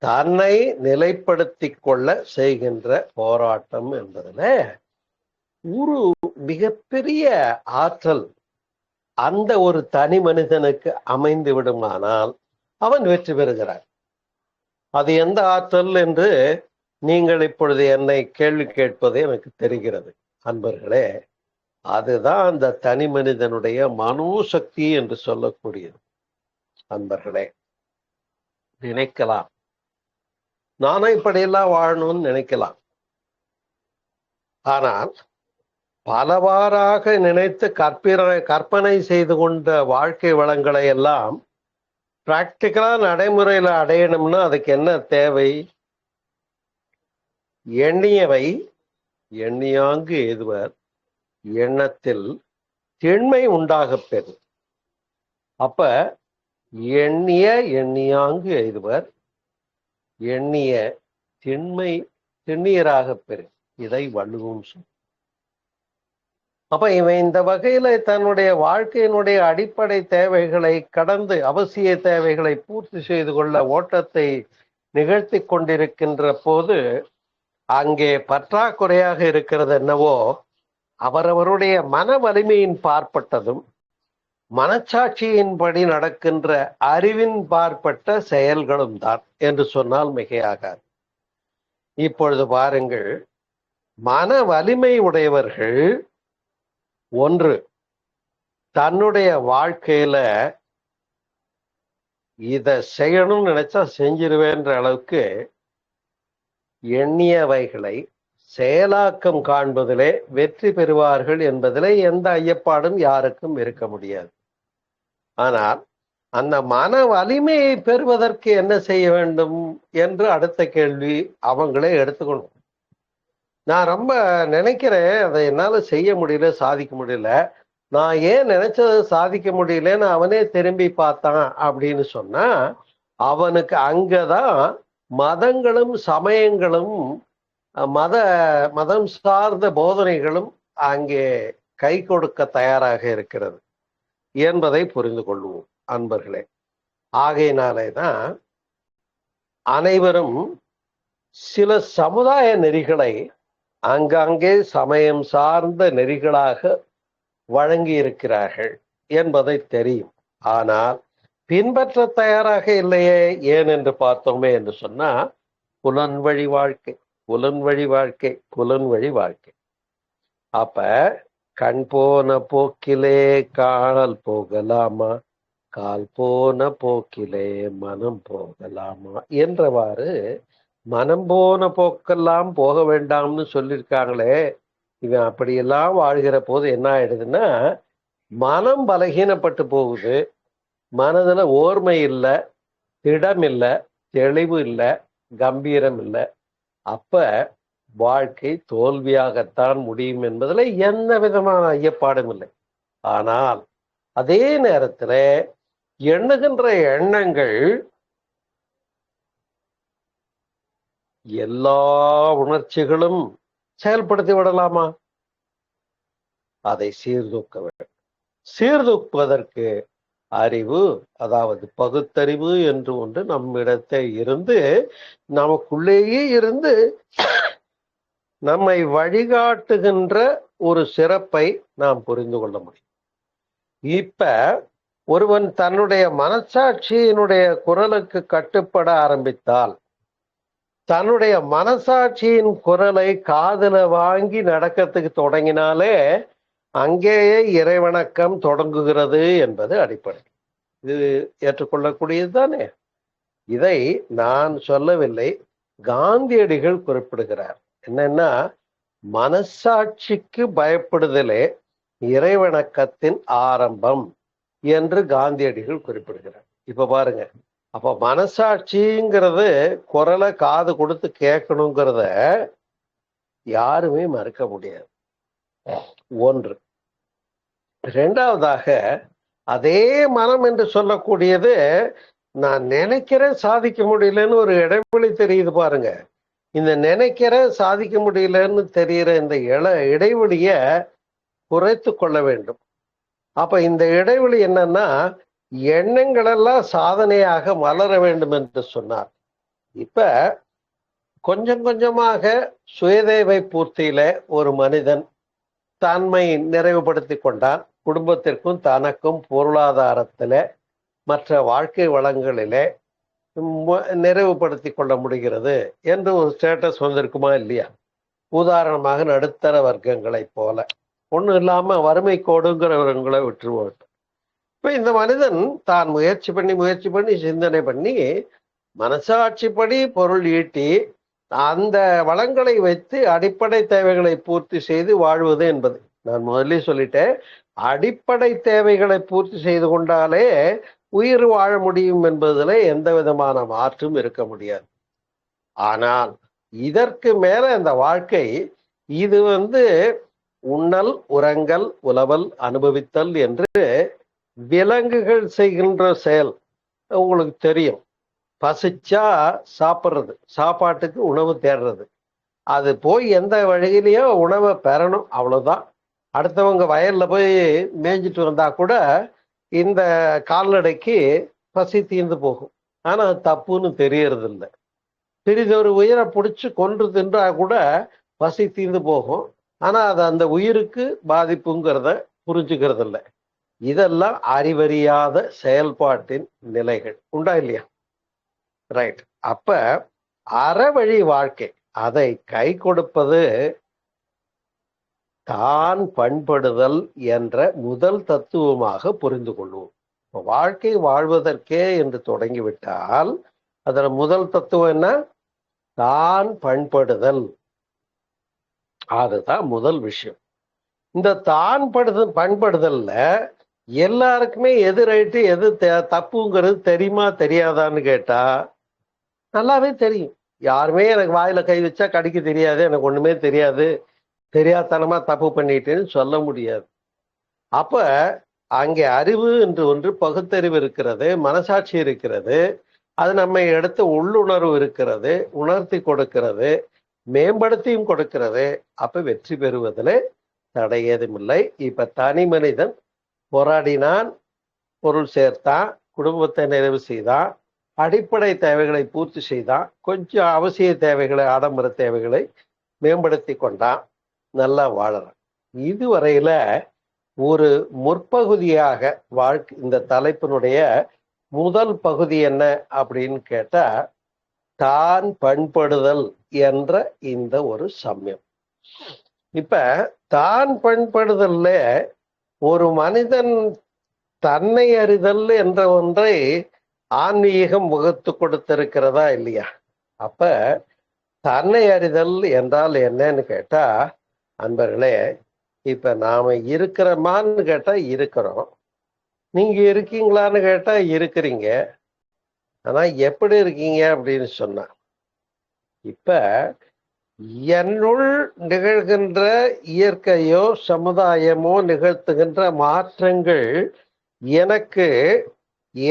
தன்னை நிலைப்படுத்தி கொள்ள செய்கின்ற போராட்டம் என்பதுல ஒரு மிகப்பெரிய ஆற்றல் அந்த ஒரு தனி மனிதனுக்கு அமைந்து விடுமானால் அவன் வெற்றி பெறுகிறான். அது எந்த ஆற்றல் என்று நீங்கள் இப்பொழுது என்னை கேள்வி கேட்பது எனக்கு தெரிகிறது. அன்பர்களே, அதுதான் அந்த தனி மனிதனுடைய மனோசக்தி என்று சொல்லக்கூடியது. அன்பர்களே, நினைக்கலாம், நானும் இப்படியெல்லாம் வாழணும்னு நினைக்கலாம். ஆனால் பலவாறாக நினைத்து கற்பனை செய்து கொண்ட வாழ்க்கை வளங்களை எல்லாம் பிராக்டிக்கலா நடைமுறையில அடையணும்னா அதுக்கு என்ன தேவை? எண்ணியவை எண்ணியாங்கு எய்துவர், எண்ணத்தில் திண்மை உண்டாக பெறும். அப்ப எண்ணிய எண்ணியாங்கு எய்துவர், எண்ணிய திண்ணியராக பெறும். இதை வள்ளுவம் சொல்லும். அப்ப இவன் இந்த வகையில தன்னுடைய வாழ்க்கையினுடைய அடிப்படை தேவைகளை கடந்து அவசிய தேவைகளை பூர்த்தி செய்து கொள்ள ஓட்டத்தை நிகழ்த்தி கொண்டிருக்கின்ற போது அங்கே பற்றாக்குறையாக இருக்கிறது என்னவோ அவரவருடைய மன வலிமையின் பார்ப்பட்டதும் மனச்சாட்சியின்படி நடக்கின்ற அறிவின் பார்ப்பட்ட செயல்களும் தான் என்று சொன்னால் மிகையாகாது. இப்பொழுது பாருங்கள், மன வலிமை உடையவர்கள் ஒன்று தன்னுடைய வாழ்க்கையில இத செய்யணும்னு நினைச்சா செஞ்சிருவேன்ற அளவுக்கு எண்ணியவைகளை செயலாக்கம் காண்பதிலே வெற்றி பெறுவார்கள் என்பதிலே எந்த ஐயப்பாடும் யாருக்கும் இருக்க முடியாது. ஆனால் அந்த மன வலிமையை பெறுவதற்கு என்ன செய்ய வேண்டும் என்று அடுத்த கேள்வி அவங்களே எடுத்துக்கணும். நான் ரொம்ப நினைக்கிறேன், அதை என்னால செய்ய முடியல, சாதிக்க முடியல, நான் ஏன் நினைச்சதை சாதிக்க முடியலன்னு அவனே திரும்பி பார்த்தான் அப்படின்னு சொன்னா அவனுக்கு அங்கதான் மதங்களும் சமயங்களும் மதம் சார்ந்த போதனைகளும் அங்கே கை கொடுக்க தயாராக இருக்கிறது என்பதை புரிந்து கொள்வோம் அன்பர்களே. ஆகையினாலேதான் அனைவரும் சில சமுதாய நெறிகளை அங்கங்கே சமயம் சார்ந்த நெறிகளாக வழங்கி இருக்கிறார்கள் என்பதை தெரியும். ஆனால் பின்பற்ற தயாராக இல்லையே. ஏன் என்று பார்த்தோமே என்று சொன்னா புலன் வழி வாழ்க்கை, புலன் வழி வாழ்க்கை, புலன் வழி வாழ்க்கை. அப்ப கண் போன போக்கிலே கால் போகலாமா, கால் போன போக்கிலே மனம் போகலாமா என்றவாறு மனம் போன போக்கெல்லாம் போக வேண்டாம்னு சொல்லியிருக்காங்களே. இவன் அப்படியெல்லாம் வாழ்கிற போது என்ன ஆயிடுதுன்னா மனம் பலகீனப்பட்டு போகுது. மனதுல ஓர்மை இல்லை, திடம் இல்லை, தெளிவு இல்லை, கம்பீரம் இல்லை. அப்ப வாழ்க்கை தோல்வியாகத்தான் முடியும் என்பதில் எந்த விதமான ஐயப்பாடும் இல்லை. ஆனால் அதே நேரத்துல எண்ணுகின்ற எண்ணங்கள் எல்லா உணர்ச்சிகளும் செயல்படுத்தி விடலாமா? அதை சீர்தூக்க வேண்டும். சீர்தூக்குவதற்கு அறிவு, அதாவது பகுத்தறிவு என்று ஒன்று நம்மிடத்தை இருந்து, நமக்குள்ளேயே இருந்து நம்மை வழிகாட்டுகின்ற ஒரு சிறப்பை நாம் புரிந்து கொள்ள முடியும். இப்ப ஒருவன் தன்னுடைய மனசாட்சியினுடைய குரலுக்கு கட்டுப்பட ஆரம்பித்தால், தன்னுடைய மனசாட்சியின் குரலை காதுல வாங்கி நடக்கிறதுக்கு தொடங்கினாலே அங்கேயே இறைவணக்கம் தொடங்குகிறது என்பது அடிப்படை. இது ஏற்றுக்கொள்ளக்கூடியது தானே? இதை நான் சொல்லவில்லை, காந்தியடிகள் குறிப்பிடுகிறார். என்னன்னா, மனசாட்சிக்கு பயப்படுதலே இறைவணக்கத்தின் ஆரம்பம் என்று காந்தியடிகள் குறிப்பிடுகிறார். இப்ப பாருங்க, அப்ப மனசாட்சிங்கிறது குரலை காது கொடுத்து கேட்கணுங்கிறத யாருமே மறுக்க முடியாது. ஒன்று. இரண்டாவதாக, அதே மனம் என்று சொல்லக்கூடியது நான் நினைக்கிறேன் சாதிக்க முடியலன்னு ஒரு இடைவெளி தெரியுது பாருங்க. இந்த நினைக்கிற சாதிக்க முடியலன்னு தெரிகிற இந்த இடைவெளிய குறைத்து கொள்ள வேண்டும். அப்ப இந்த இடைவெளி என்னன்னா, எண்ணங்களெல்லாம் சாதனையாக மலர வேண்டும் என்று சொன்னார். இப்ப கொஞ்சம் கொஞ்சமாக சுயதேவை பூர்த்தியில ஒரு மனிதன் தன்மை நிறைவுபடுத்தி கொண்டான். குடும்பத்திற்கும் தனக்கும் பொருளாதாரத்தில மற்ற வாழ்க்கை வளங்களிலே நிறைவுபடுத்தி கொள்ள முடிகிறது என்று ஒரு ஸ்டேட்டஸ் வந்திருக்குமா இல்லையா? உதாரணமாக நடுத்தர வர்க்கங்களை போல, ஒன்றும் இல்லாம வறுமை கோடுங்கிறவர்களை விட்டுருவோம். இப்ப இந்த மனிதன் தான் முயற்சி பண்ணி சிந்தனை பண்ணி மனசாட்சிப்படி பொருள் ஈட்டி அந்த வளங்களை வைத்து அடிப்படை தேவைகளை பூர்த்தி செய்து வாழ்வது என்பது, நான் முதல்ல சொல்லிட்டேன், அடிப்படை தேவைகளை பூர்த்தி செய்து கொண்டாலே உயிர் வாழ முடியும் என்பதில் எந்த விதமான மாற்றும் இருக்க முடியாது. ஆனால் இதற்கு மேல அந்த வாழ்க்கை இது உண்ணல், உறங்கல், உலவல், அனுபவித்தல் என்று விலங்குகள் செய்கின்ற செயல் உங்களுக்கு தெரியும். பசிச்சா சாப்பிட்றது, சாப்பாட்டுக்கு உணவு தேடுறது, அது போய் எந்த வழியிலையோ உணவை பெறணும், அவ்வளவுதான். அடுத்தவங்க வயல்ல போய் மேய்ஞ்சிட்டு வந்தா கூட இந்த கால்நடைக்கு பசி தீர்ந்து போகும். ஆனா அது தப்புன்னு தெரியறது இல்லை. சிறிதொரு உயிரை பிடிச்சி கொன்று தின்றா கூட பசி தீர்ந்து போகும். ஆனா அது அந்த உயிருக்கு பாதிப்புங்கிறத புரிஞ்சுக்கிறது இல்லை. இதெல்லாம் அறிவறியாத செயல்பாட்டின் நிலைகள். உண்டா இல்லையா? ரைட். அப்ப அறவழி வாழ்க்கை, அதை கை கொடுப்பது தான் பண்படுதல் என்ற முதல் தத்துவமாக புரிந்து கொள்வோம். வாழ்க்கை வாழ்வதற்கே என்று தொடங்கிவிட்டால் அதன் முதல் தத்துவம் என்ன? தான் பண்படுதல். அதுதான் முதல் விஷயம். இந்த தான் பண்படுதல்ல எல்லாருக்குமே எது ரைட்டு எது தப்புங்கிறது தெரியுமா தெரியாதான்னு கேட்டா நல்லாவே தெரியும். யாருமே எனக்கு வாயில கை வச்சா கடிக்க தெரியாது, எனக்கு ஒண்ணுமே தெரியாது, தெரியாதனமா தப்பு பண்ணிட்டேன்னு சொல்ல முடியாது. அப்ப அங்கே அறிவு என்று ஒன்று, பகுத்தறிவு இருக்கிறது, மனசாட்சி இருக்கிறது, அது நம்மை எடுத்து உள்ளுணர்வு இருக்கிறது, உணர்த்தி கொடுக்கிறது, மேம்படுத்தியும் கொடுக்கிறது. அப்ப வெற்றி பெறுவதில் தடை ஏதுமில்லை. இப்ப தனி மனிதன் போராடினான், பொருள் சேர்த்தான், குடும்பத்தை நிறைவு செய்தான், அடிப்படை தேவைகளை பூர்த்தி செய்தான், கொஞ்சம் அவசிய தேவைகளை, ஆடம்பர தேவைகளை மேம்படுத்தி கொண்டான், நல்லா வாழறான். இதுவரையில ஒரு முற்பகுதியாக வாழ்க்கை, இந்த தலைப்பினுடைய முதல் பகுதி என்ன அப்படின்னு கேட்டா, தான் பண்படுதல் என்ற இந்த ஒரு சமயம். இப்ப தான் பண்படுதல்ல ஒரு மனிதன் தன்னை அறிதல் என்ற ஒன்றை ஆன்மீகம் வகுத்து கொடுத்திருக்கிறதா இல்லையா? அப்ப தன்னை அறிதல் என்றால் என்னன்னு கேட்டா, அன்பர்களே, இப்ப நாம இருக்கிறோமான்னு கேட்டா இருக்கிறோம், நீங்க இருக்கீங்களான்னு கேட்டா இருக்கிறீங்க. ஆனா எப்படி இருக்கீங்க அப்படின்னு சொன்னா, இப்ப என்னுள் நிகழ்கின்ற இயற்கையோ சமுதாயமோ நிகழ்த்துகின்ற மாற்றங்கள் எனக்கு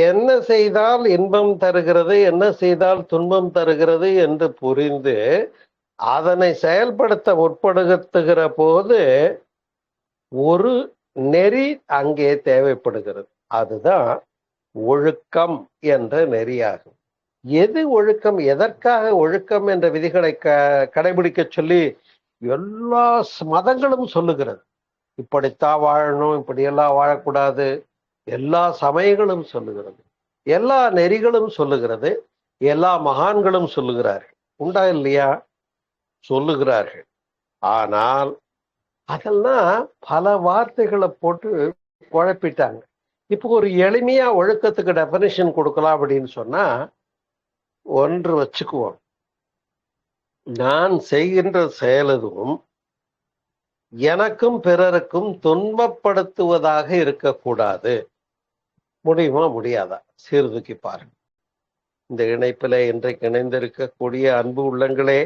என்ன செய்தால் இன்பம் தருகிறது, என்ன செய்தால் துன்பம் தருகிறது என்று புரிந்து அதனை செயல்படுத்த முற்படுத்துகிற போது ஒரு நெறி அங்கே தேவைப்படுகிறது. அதுதான் ஒழுக்கம் என்ற நெறியாகும். எது ஒழுக்கம், எதற்காக ஒழுக்கம் என்ற விதிகளை கடைபிடிக்க சொல்லி எல்லா மதங்களும் சொல்லுகிறது. இப்படித்தான் வாழணும், இப்படியெல்லாம் வாழக்கூடாது. எல்லா சமயங்களும் சொல்லுகிறது, எல்லா நெறிகளும் சொல்லுகிறது, எல்லா மகான்களும் சொல்லுகிறார்கள். உண்டா இல்லையா? சொல்லுகிறார்கள். ஆனால் அதெல்லாம் பல வார்த்தைகளை போட்டு குழப்பிட்டாங்க. இப்போ ஒரு எளிமையா ஒழுக்கத்துக்கு டெஃபினிஷன் கொடுக்கலாம் அப்படின்னு சொன்னா, ஒன்று வச்சுக்குவோம். நான் செய்கின்ற செயல் எதுவும் எனக்கும் பிறருக்கும் துன்பப்படுத்துவதாக இருக்கக்கூடாது. முடியுமா? முடியாதா? சீர்தூக்கி பாருங்க. இந்த இணைப்பில இன்றைக்கு இணைந்திருக்கக்கூடிய அன்பு உள்ளங்களே,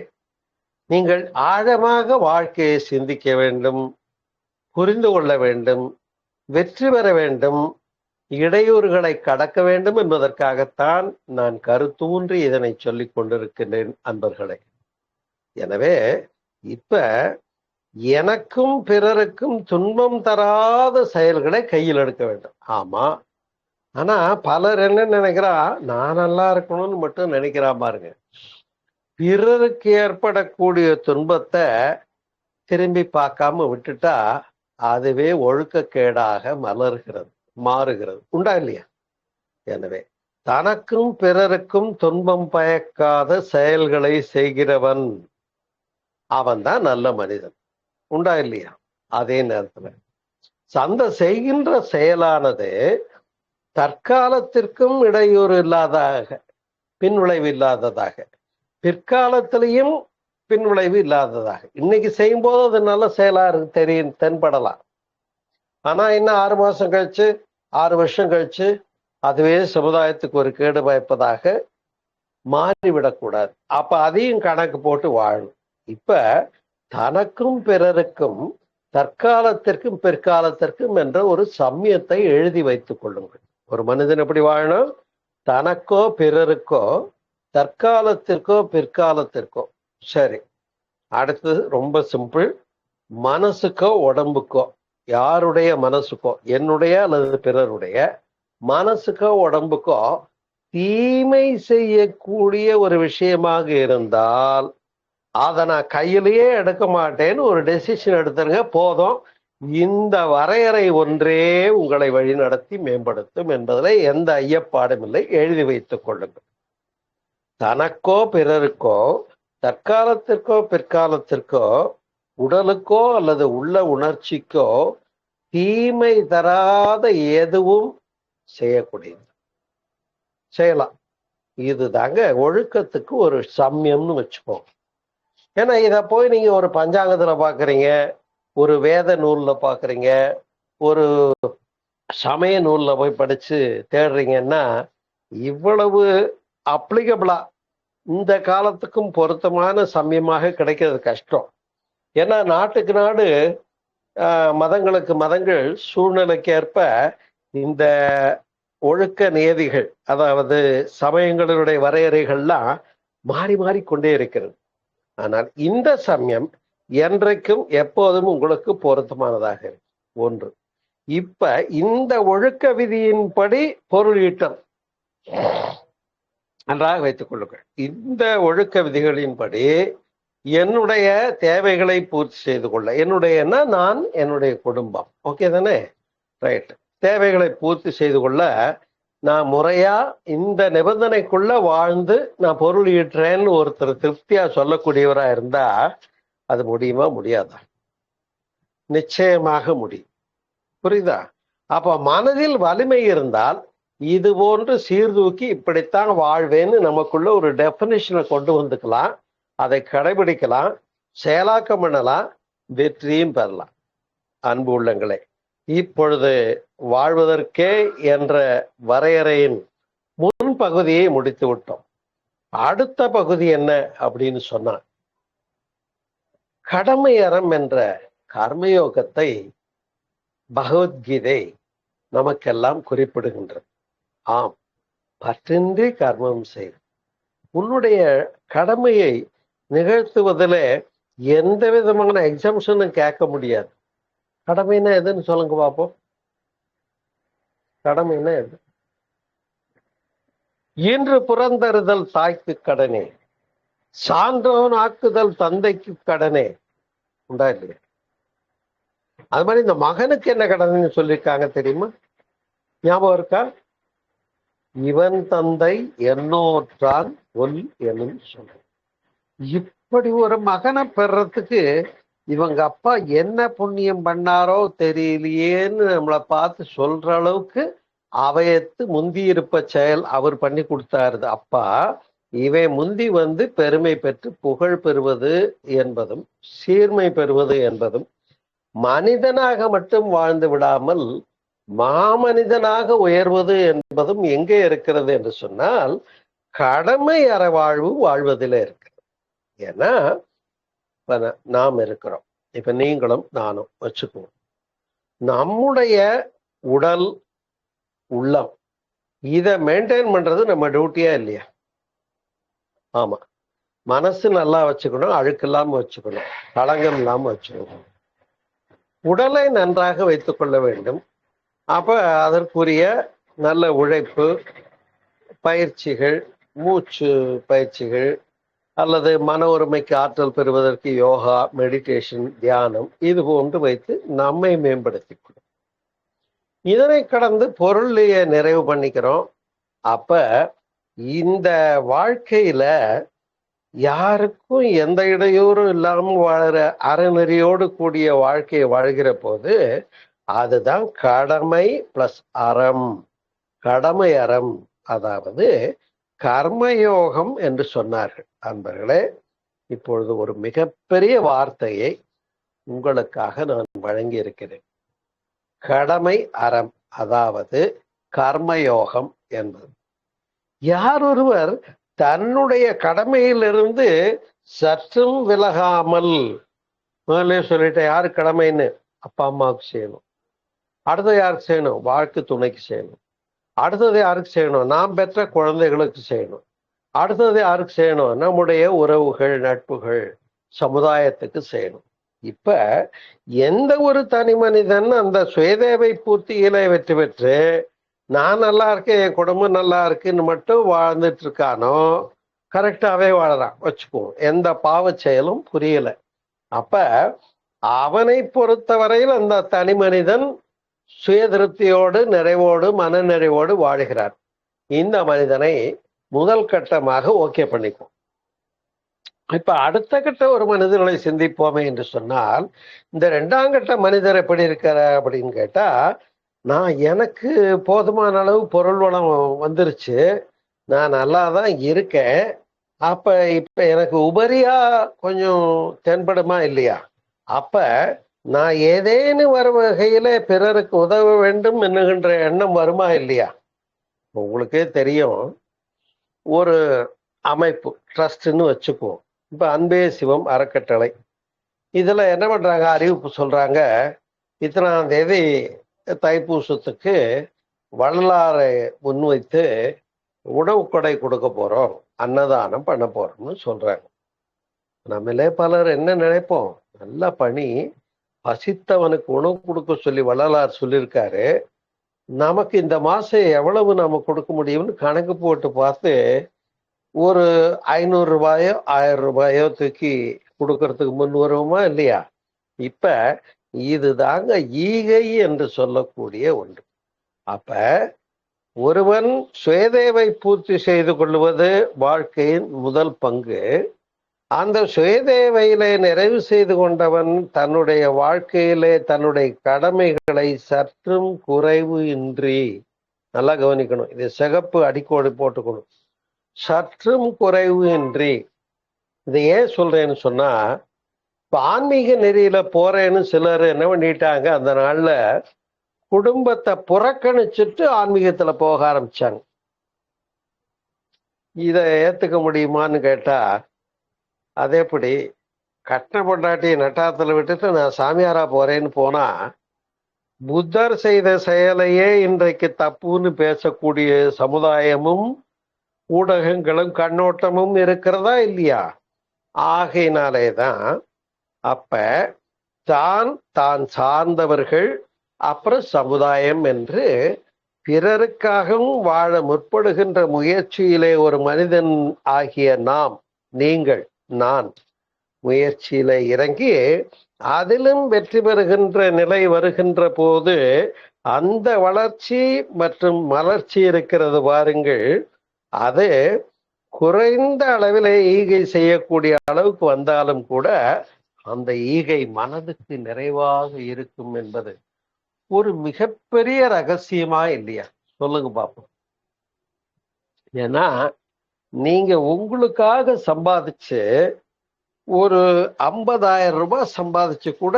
நீங்கள் ஆழமாக வாழ்க்கையை சிந்திக்க வேண்டும், புரிந்து கொள்ள வேண்டும், வெற்றி பெற வேண்டும், இடையூறுகளை கடக்க வேண்டும் என்பதற்காகத்தான் நான் கருத்தூன்றி இதனை சொல்லிக் கொண்டிருக்கின்றேன் அன்பர்களே. எனவே இப்ப எனக்கும் பிறருக்கும் துன்பம் தராத செயல்களை கையில் எடுக்க வேண்டும். ஆமா, ஆனா பலர் என்ன நினைக்கிறா, நான் நல்லா இருக்கணும்னு மட்டும் நினைக்கிறா பாருங்க. பிறருக்கு ஏற்படக்கூடிய துன்பத்தை திரும்பி பார்க்காம விட்டுட்டா அதுவே ஒழுக்கக்கேடாக மாறுகிறது. உண்டா இல்லையா? எனவே தனக்கும் பிறருக்கும் துன்பம் பயக்காத செயல்களை செய்கிறவன் அவன் தான் நல்ல மனிதன். உண்டா இல்லையா? அதே நேரத்துல அந்த செய்கின்ற செயலானது தற்காலத்திற்கும் இடையூறு இல்லாததாக, பின்விளைவு இல்லாததாக, பிற்காலத்திலையும் பின்விளைவு இல்லாததாக. இன்னைக்கு செய்யும் போது அது நல்ல செயலா இருக்கு, தென்படலாம். ஆனா இன்னும் 6 மாசம் கழிச்சு, 6 வருஷம் கழிச்சு அதுவே சமுதாயத்துக்கு ஒரு கேடு பயப்பதாக மாறிவிடக்கூடாது. அப்ப அதையும் கணக்கு போட்டு வாழணும். இப்ப தனக்கும் பிறருக்கும் தற்காலத்திற்கும் பிற்காலத்திற்கும் என்ற ஒரு சமயத்தை எழுதி வைத்துக் கொள்ளுங்கள். ஒரு மனிதன் எப்படி வாழணும்? தனக்கோ பிறருக்கோ தற்காலத்திற்கோ பிற்காலத்திற்கோ. சரி, அடுத்தது ரொம்ப சிம்பிள். மனசுக்கோ உடம்புக்கோ, யாருடைய மனசுக்கோ, என்னுடைய அல்லது பிறருடைய மனசுக்கோ உடம்புக்கோ தீமை செய்யக்கூடிய ஒரு விஷயமாக இருந்தால் அதை நான் கையிலேயே எடுக்க மாட்டேன்னு ஒரு டெசிஷன் எடுத்துருங்க. போதும், இந்த வரையறை ஒன்றே உங்களை வழிநடத்தி மேம்படுத்தும் என்பதில் எந்த ஐயப்பாடும் இல்லை. எழுதி வைத்துக் கொள்ளுங்கள். தனக்கோ பிறருக்கோ தற்காலத்திற்கோ பிற்காலத்திற்கோ உடலுக்கோ அல்லது உள்ள உணர்ச்சிக்கோ தீமை தராத எதுவும் செய்யக்கூடியது செய்யலாம். இதுதாங்க ஒழுக்கத்துக்கு ஒரு சமயம்னு வச்சுப்போம். ஏன்னா இதை போய் நீங்க ஒரு பஞ்சாங்கத்துல பாக்குறீங்க, ஒரு வேத நூல்ல பாக்குறீங்க, ஒரு சமய நூல்ல போய் படிச்சு தேடுறீங்கன்னா இவ்வளவு அப்ளிகபிளா இந்த காலத்துக்கும் பொருத்தமான சமயமாக கிடைக்கிறது கஷ்டம். ஏன்னா நாட்டுக்கு நாடு, மதங்களுக்கு மதங்கள், சூழ்நிலைக்கேற்ப இந்த ஒழுக்க நியதிகள், அதாவது சமயங்களுடைய வரையறைகள்லாம் மாறி மாறிக்கொண்டே இருக்கிறது. ஆனால் இந்த சமயம் என்றைக்கும் எப்போதும் உங்களுக்கு பொருத்தமானதாக இருக்கு. ஒன்று. இப்ப இந்த ஒழுக்க விதியின்படி பொருள் ஈட்டம் நன்றாக வைத்துக் கொள்ளுங்கள். இந்த ஒழுக்க விதிகளின்படி என்னுடைய தேவைகளை பூர்த்தி செய்து கொள்ள, என்னுடையன்னா நான், என்னுடைய குடும்பம், ஓகே தானே? ரைட். தேவைகளை பூர்த்தி செய்து கொள்ள நான் முறையா இந்த நிபந்தனைக்குள்ள வாழ்ந்து நான் பொருள் ஈட்டுறேன்னு ஒருத்தர் திருப்தியா சொல்லக்கூடியவரா இருந்தா அது முடியுமா? முடியாதா? நிச்சயமாக முடியும். புரியுதா? அப்ப மனதில் வலிமை இருந்தால் இது போன்று சீர்தூக்கி இப்படித்தான் வாழ்வேன்னு நமக்குள்ள ஒரு டெபினிஷனை கொண்டு வந்துக்கலாம். அதை கடைபிடிக்கலாம், செயலாக்கம் பண்ணலாம், வெற்றியும் பெறலாம். அன்பு உள்ளங்களே, இப்பொழுது வாழ்வதற்கே என்ற வரையறையின் முன் பகுதியை முடித்து விட்டோம். அடுத்த பகுதி என்ன அப்படின்னு சொன்னா, கடமை அறம் என்ற கர்மயோகத்தை பகவத்கீதை நமக்கெல்லாம் குறிப்பிடுகின்றது. ஆம், பற்றின்றி கர்மம் செய். உன்னுடைய கடமையை நிகழ்த்துவதில் எந்த விதமான எக்ஸம்ஷனும் கேட்க முடியாது. கடமைன்னா எதுன்னு சொல்லுங்க பார்ப்போம். கடமைன்னா எது? இன்று புறந்தறுதல் தாய்க்கு கடனே, சான்றோன் ஆக்குதல் தந்தைக்கு கடனே. உண்டா இல்லையா? அது மாதிரி இந்த மகனுக்கு என்ன கடனைன்னு சொல்லியிருக்காங்க தெரியுமா? ஞாபகம் இருக்கா? இவன் தந்தை என்னோற்றான் ஒல் எனும் சொல். இப்படி ஒரு மகனை பெறத்துக்கு இவங்க அப்பா என்ன புண்ணியம் பண்ணாரோ தெரியலையேன்னு நம்மளை பார்த்து சொல்ற அளவுக்கு அவையத்து முந்தி இருப்ப செயல் அவர் பண்ணி கொடுத்தாரு அப்பா. இவன் முந்தி வந்து பெருமை பெற்று புகழ் பெறுவது என்பதும் சீர்மை பெறுவது என்பதும் மனிதனாக மட்டும் வாழ்ந்து விடாமல் மாமனிதனாக உயர்வது என்பதும் எங்கே இருக்கிறது என்று சொன்னால் கடமை அற வாழ்வு வாழ்வதில் இருக்கிறது. ஏன்னா நாம் இருக்கிறோம், இப்ப நீங்களும் நானும் வச்சுக்குவோம். நம்முடைய உடல் உள்ளம் இதை மெயின்டைன் பண்றது நம்ம டியூட்டியா இல்லையா? ஆமா. மனசு நல்லா வச்சுக்கணும், அழுக்கு இல்லாம வச்சுக்கணும், களங்கம் இல்லாம வச்சுக்கணும். உடலை நன்றாக வைத்துக் கொள்ள வேண்டும். அப்ப அதற்குரிய நல்ல உழைப்பு பயிற்சிகள், மூச்சு பயிற்சிகள், அல்லது மன ஒருமைக்கு ஆற்றல் பெறுவதற்கு யோகா, மெடிடேஷன், தியானம் இது போன்று வைத்து நம்மை மேம்படுத்திக் கொள்ளும். இதனை கடந்து பொருளைய நிறைவு பண்ணிக்கிறோம். அப்ப இந்த வாழ்க்கையில யாருக்கும் எந்த இடையூறும் இல்லாம வாழற அறநெறியோடு கூடிய வாழ்க்கையை வாழ்கிற போது அதுதான் கடமை பிளஸ் அறம். கடமை அறம், அதாவது கர்மயோகம் என்று சொன்னார்கள். அன்பர்களே, இப்பொழுது ஒரு மிகப்பெரிய வார்த்தையை உங்களுக்காக நான் வழங்கி இருக்கிறேன். கடமை அறம், அதாவது கர்மயோகம் என்பது. யார் ஒருவர் தன்னுடைய கடமையிலிருந்து சற்றும் விலகாமல், முதல்ல சொல்லிட்ட யாரு கடமைன்னு, அப்பா அம்மாவுக்கு செய்யணும், அடுத்தது யாருக்கு செய்யணும், வாழ்க்கை துணைக்கு செய்யணும், அடுத்தது யாருக்கு செய்யணும், நாம் பெற்ற குழந்தைகளுக்கு செய்யணும், அடுத்தது யாருக்கு செய்யணும், நம்முடைய உறவுகள் நட்புகள் சமுதாயத்துக்கு செய்யணும். இப்ப எந்த ஒரு தனி மனிதன் அந்த சுயதேவை பூர்த்தியில வெற்றி பெற்று நான் நல்லா இருக்கேன் என் குடும்பம் நல்லா இருக்குன்னு மட்டும் வாழ்ந்துட்டு இருக்கானோ கரெக்டாவே வாழறான் வச்சுக்குவோம். எந்த பாவ செயலும் புரியல. அப்ப அவனை பொறுத்தவரையில் அந்த தனி மனிதன் சுய திருப்தியோடு நிறைவோடு மன நிறைவோடு வாழுகிறார். இந்த மனிதனை முதல் கட்டமாக ஓகே பண்ணிக்கும். இப்ப அடுத்த கட்ட ஒரு மனிதர்களை சிந்திப்போமே என்று சொன்னால், இந்த 2ஆம் கட்ட மனிதர் எப்படி இருக்கிற அப்படின்னு கேட்டா, நான் எனக்கு போதுமான அளவு பொருள் வளம் வந்துருச்சு, நான் நல்லா தான் இருக்கேன், அப்ப இப்ப எனக்கு உபரியா கொஞ்சம் தென்படுமா இல்லையா? அப்ப நான் ஏதேனும் வரும் வகையில பிறருக்கு உதவ வேண்டும் என்கின்ற எண்ணம் வருமா இல்லையா? உங்களுக்கே தெரியும், ஒரு அமைப்பு ட்ரஸ்ட்னு வச்சுக்குவோம். இப்ப அன்பே சிவம் அறக்கட்டளை, இதுல என்ன பண்றாங்க, அறிவிப்பு சொல்றாங்க, இத்தனாம் தேதி தைப்பூசத்துக்கு வரலாறை முன்வைத்து உணவு கொடை கொடுக்க போறோம், அன்னதானம் பண்ண போறோம்னு சொல்றாங்க. நம்மளே பலர் என்ன நினைப்போம், நல்ல பணி, பசித்தவனுக்கு உணவு கொடுக்க சொல்லி வள்ளலார் சொல்லியிருக்காரு, நமக்கு இந்த மாசம் எவ்வளவு நம்ம கொடுக்க முடியும்னு கணக்கு போட்டு பார்த்து ஒரு 500 ரூபாயோ 1000 ரூபாயோ தூக்கி கொடுக்கறதுக்கு முன் வருவோமா இல்லையா? இப்ப இதுதாங்க ஈகை என்று சொல்லக்கூடிய ஒன்று. அப்ப ஒருவன் சுயதேவை பூர்த்தி செய்து கொள்வது வாழ்க்கையின் முதல் பங்கு. அந்த சுயதேவையிலே நிறைவு செய்து கொண்டவன் தன்னுடைய வாழ்க்கையிலே தன்னுடைய கடமைகளை சற்றும் குறைவு இன்றி, நல்லா கவனிக்கணும், இது சிகப்பு அடிக்கோடு போட்டுக்கணும், சற்றும் குறைவு இன்றி. இதை ஏன் சொல்றேன்னு சொன்னா, இப்ப ஆன்மீக நெறியில போறேன்னு சிலர் என்ன பண்ணிட்டாங்க, அந்த நாள்ல குடும்பத்தை புறக்கணிச்சுட்டு ஆன்மீகத்துல போக ஆரம்பிச்சாங்க. இதை ஏத்துக்க முடியுமான்னு கேட்டா, அதேபடி கட்டின பொண்டாட்டியை நட்டாத்துல விட்டுட்டு நான் சாமியாரா போறேன்னு போனா புத்தர் செய்த செயலையே இன்றைக்கு தப்புன்னு பேசக்கூடிய சமுதாயமும் ஊடகங்களும் கண்ணோட்டமும் இருக்கிறதா இல்லையா? ஆகையினாலேதான் அப்ப தான் சார்ந்தவர்கள் அப்புறம் சமுதாயம் என்று பிறருக்காகவும் வாழ முற்படுகின்ற முயற்சியிலே ஒரு மனிதன் ஆகிய நாம், நீங்கள், நான் முயற்சியில இறங்கி அதிலும் வெற்றி பெறுகின்ற நிலை வருகின்ற போது அந்த வளர்ச்சி மற்றும் மலர்ச்சி இருக்கிறது பாருங்கள், அது குறைந்த அளவிலே ஈகை செய்யக்கூடிய அளவுக்கு வந்தாலும் கூட அந்த ஈகை மனதுக்கு நிறைவாக இருக்கும் என்பது ஒரு மிகப்பெரிய ரகசியமா இல்லையா? சொல்லுங்க பாப்போம். ஏன்னா நீங்க உங்களுக்காக சம்பாதிச்சு ஒரு 50,000 ரூபாய் சம்பாதிச்சு கூட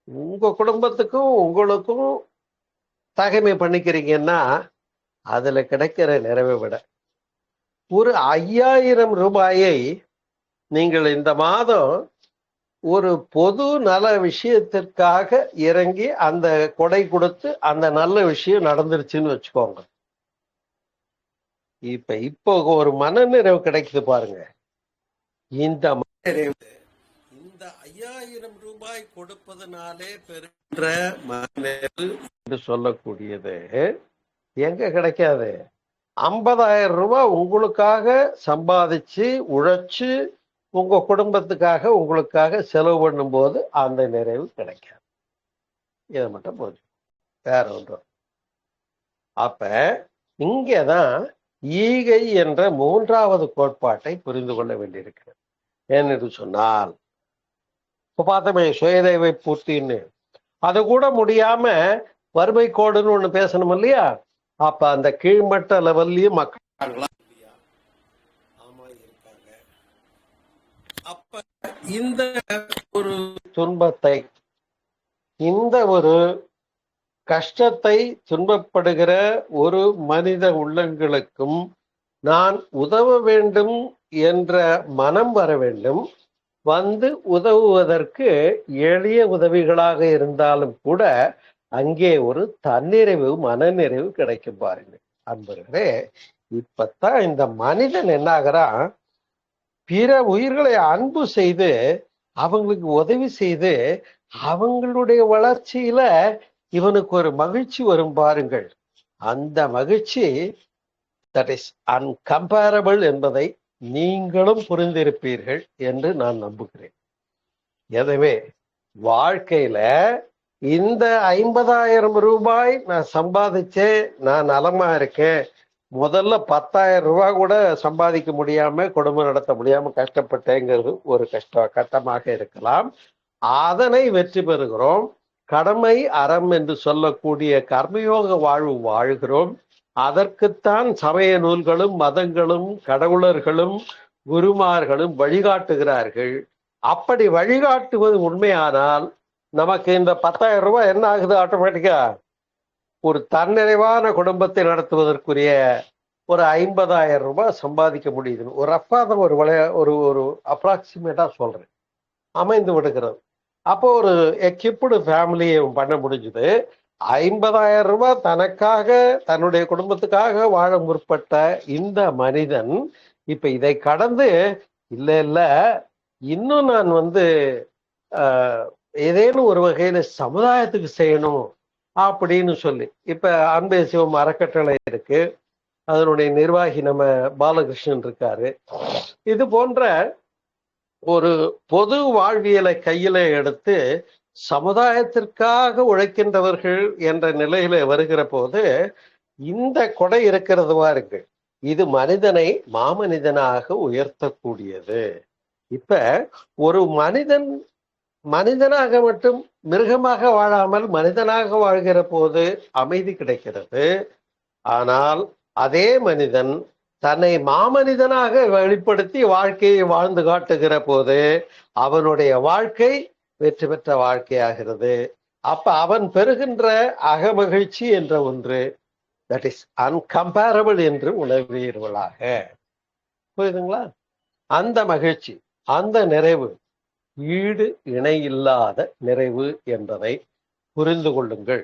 உங்க குடும்பத்துக்கும் உங்களுக்கும் தகைமை பண்ணிக்கிறீங்கன்னா அதுல கிடைக்கிற நிறைவை விட ஒரு 5,000 ரூபாயை நீங்கள் இந்த மாதம் ஒரு பொது நல விஷயத்திற்காக இறங்கி அந்த கொடை கொடுத்து அந்த நல்ல விஷயம் நடந்துருச்சுன்னு வச்சுக்கோங்க. இப்போ ஒரு மனநிறைவு கிடைக்குது பாருங்க. இந்த மனநிறைவு இந்த 5,000 ரூபாய் கொடுப்பதனாலே பெறுகின்ற மனநிறைவு என்று சொல்லக்கூடியது எங்க கிடைக்காது? 50,000 ரூபாய் உங்களுக்காக சம்பாதிச்சு உழைச்சு உங்க குடும்பத்துக்காக உங்களுக்காக செலவு பண்ணும் போது அந்த நிறைவு கிடைக்காது. இதை மட்டும் போச்சு, வேற ஒன்றும். அப்ப இங்கதான் ஈகை என்ற 3வது கோட்பாட்டை புரிந்து கொள்ள வேண்டியிருக்கிறது. ஏன்னு சொன்னால் இப்ப பார்த்தோமே சுயதேவை பூர்த்தின்னு, அது கூட முடியாம வறுமை கோடுன்னு ஒண்ணு பேசணும் இல்லையா? அப்ப அந்த கீழ்மட்ட லெவல்லயும் மக்கள் அப்ப இந்த ஒரு துன்பத்தை, இந்த ஒரு கஷ்டத்தை துன்பப்படுகிற ஒரு மனித உள்ளங்களுக்கும் நான் உதவ வேண்டும் என்ற மனம் வர வேண்டும். வந்து உதவுவதற்கு எளிய உதவிகளாக இருந்தாலும் கூட அங்கே ஒரு தன்னிறைவு மனநிறைவு கிடைக்கும் பாருங்க அன்பர்களே. இப்பத்தான் இந்த மனிதன் என்ன ஆகிறான், பிற உயிர்களை அன்பு செய்து அவங்களுக்கு உதவி செய்து அவங்களுடைய வளர்ச்சியில இவனுக்கு ஒரு மகிழ்ச்சி வரும் பாருங்கள். அந்த மகிழ்ச்சி தட் இஸ் அன்கம்பேரபிள் என்பதை நீங்களும் புரிந்திருப்பீர்கள் என்று நான் நம்புகிறேன். எனவே வாழ்க்கையில இந்த 50,000 ரூபாய் நான் சம்பாதிச்சே நான் நலமா இருக்கேன், முதல்ல 10,000 ரூபாய் கூட சம்பாதிக்க முடியாம குடும்பம் நடத்த முடியாம கஷ்டப்பட்டேங்கிறது ஒரு கட்டமாக இருக்கலாம். அதனை வெற்றி பெறுகிறோம். கடமை அறம் என்று சொல்லக்கூடிய கர்மயோக வாழ்வு வாழ்கிறோம். அதற்குத்தான் சமய நூல்களும் மதங்களும் கடவுளர்களும் குருமார்களும் வழிகாட்டுகிறார்கள். அப்படி வழிகாட்டுவது உண்மையானால் நமக்கு இந்த 10,000 ரூபாய் என்ன ஆகுது? ஆட்டோமேட்டிக்கா ஒரு தன்னிறைவான குடும்பத்தை நடத்துவதற்குரிய ஒரு 50,000 ரூபாய் சம்பாதிக்க முடியுது. ஒரு அப்பாத ஒரு அப்ராக்சிமேட்டா சொல்றேன், அமைந்து விடுகிறது. அப்போ ஒரு எக்யூப்டு ஃபேமிலியை பண்ண முடிஞ்சுது. 50,000 ரூபாய் தனக்காக தன்னுடைய குடும்பத்துக்காக வாழ முற்பட்ட இந்த மனிதன் இப்ப இதை கடந்து இல்ல இன்னும் நான் ஏதேனும் ஒரு வகையில சமுதாயத்துக்கு செய்யணும் அப்படின்னு சொல்லி இப்ப அன்பே சிவம் அறக்கட்டளை இருக்கு, அதனுடைய நிர்வாகி நம்ம பாலகிருஷ்ணன் இருக்காரு. இது போன்ற ஒரு பொது வாழ்வியலை கையில எடுத்து சமுதாயத்திற்காக உழைக்கின்றவர்கள் என்ற நிலையில வருகிற போது இந்த கொடை இருக்கிறதுவா இருக்கு. இது மனிதனை மாமனிதனாக உயர்த்தக்கூடியது. இப்ப ஒரு மனிதனாக மட்டும் மிருகமாக வாழாமல் மனிதனாக வாழ்கிற போது அமைதி கிடைக்கிறது. ஆனால் அதே மனிதன் தன்னை மாமனிதனாக வெளிப்படுத்தி வாழ்க்கையை வாழ்ந்து காட்டுகிற போது அவனுடைய வாழ்க்கை வெற்றி பெற்ற வாழ்க்கையாகிறது. அப்ப அவன் பெறுகின்ற அகமகிழ்ச்சி என்ற ஒன்று தட் இஸ் அன்கம்பேரபிள் என்று உணர்வீர்களாக. புரியுதுங்களா? அந்த மகிழ்ச்சி, அந்த நிறைவு ஈடு இணையில்லாத நிறைவு என்பதை புரிந்து கொள்ளுங்கள்.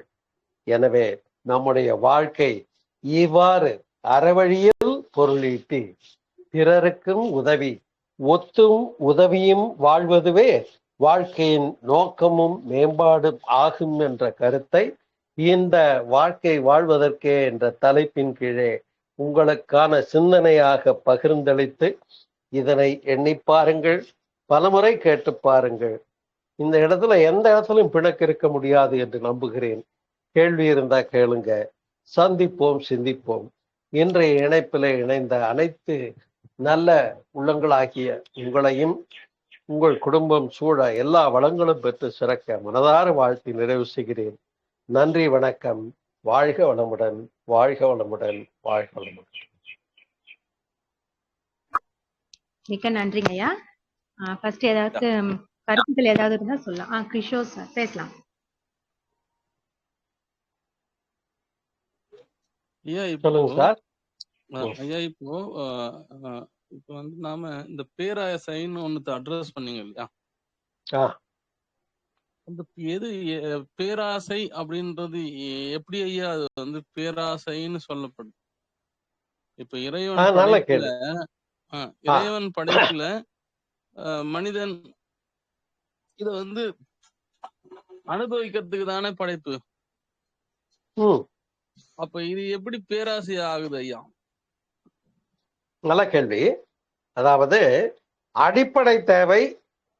எனவே நம்முடைய வாழ்க்கை இவ்வாறு அறவழியில் பொருளீட்டி பிறருக்கும் உதவி ஒத்தும் உதவியும் வாழ்வதுவே வாழ்க்கையின் நோக்கமும் மேம்பாடும் ஆகும் என்ற கருத்தை இந்த வாழ்க்கை வாழ்வதற்கே என்ற தலைப்பின் கீழே உங்களுக்கான சிந்தனையாக பகிர்ந்தளித்து இதனை எண்ணி பாருங்கள், பலமுறை கேட்டு பாருங்கள். இந்த இடத்துல எந்த இடத்துலையும் பிணக்கு இருக்க முடியாது என்று நம்புகிறேன். கேள்வி இருந்தா கேளுங்க. சந்திப்போம், சிந்திப்போம். இன்றைய இணைப்பில் இணைந்த அனைத்து நல்ல உள்ளங்களாகிய உங்களையும் உங்கள் குடும்பம் சூழ எல்லா வளங்களும் பெற்று சிறக்க மனதார வாழ்த்தி நிறைவு செய்கிறேன். நன்றி, வணக்கம். வாழ்க வளமுடன், வாழ்க வளமுடன், வாழ்க வளமுடன். மிக்க நன்றிங்க ஐயா. ஃபர்ஸ்ட் ஏதாவது கருத்துக்கள் ஏதாவது இருந்தா சொல்லலாம். கிஷோர் சார் பேசலாம். சொல்லுங்க சார். ஐயா, இப்போ வந்து நாம இந்த பேராசைன்னு ஒண்ணு அட்ரஸ் பண்ணீங்க இல்லையா? அந்த எது பேராசை அப்படின்றது எப்படி ஐயா அது வந்து பேராசைன்னு சொல்லப்படும்? இப்ப இறைவன் படைப்புல மனிதன் இத வந்து அனுபவிக்கிறதுக்கு தானே படைப்பு. அப்ப இது எப்படி பேராசை ஆகுது ஐயா? நல்ல கேள்வி. அதாவது அடிப்படை தேவை,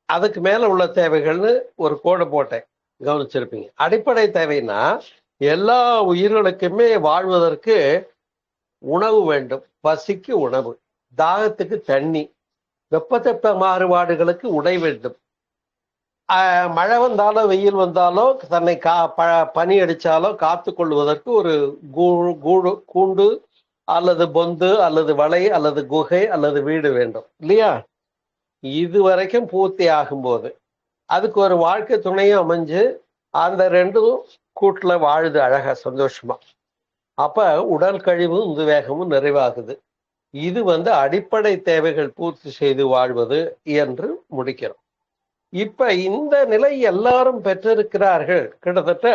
அதுக்கு மேல உள்ள தேவைகள்னு ஒரு கோடு போட்டேன், கவனிச்சிருப்பீங்க. அடிப்படை தேவைன்னா எல்லா உயிர்களுக்குமே வாழ்வதற்கு உணவு வேண்டும். பசிக்கு உணவு, தாகத்துக்கு தண்ணி, வெப்பத்தட்ப மாறுபாடுகளுக்கு உடை வேண்டும். மழை வந்தாலோ வெயில் வந்தாலோ தன்னை பனி அடிச்சாலோ காத்து கொள்வதற்கு ஒரு கூண்டு அல்லது பொந்து அல்லது வலை அல்லது குகை அல்லது வீடு வேண்டும் இல்லையா? இது வரைக்கும் பூர்த்தி ஆகும்போது அதுக்கு ஒரு வாழ்க்கை துணையும் அமைஞ்சு அந்த ரெண்டும் கூட்டுல வாழுது அழகா சந்தோஷமா. அப்ப உடல் கழிவும் இந்த வேகமும் நிறைவாகுது. இது வந்து அடிப்படை தேவைகள் பூர்த்தி செய்து வாழ்வது என்று முடிக்கிறோம். இப்ப இந்த நிலை எல்லாரும் பெற்றிருக்கிறார்கள். கிட்டத்தட்ட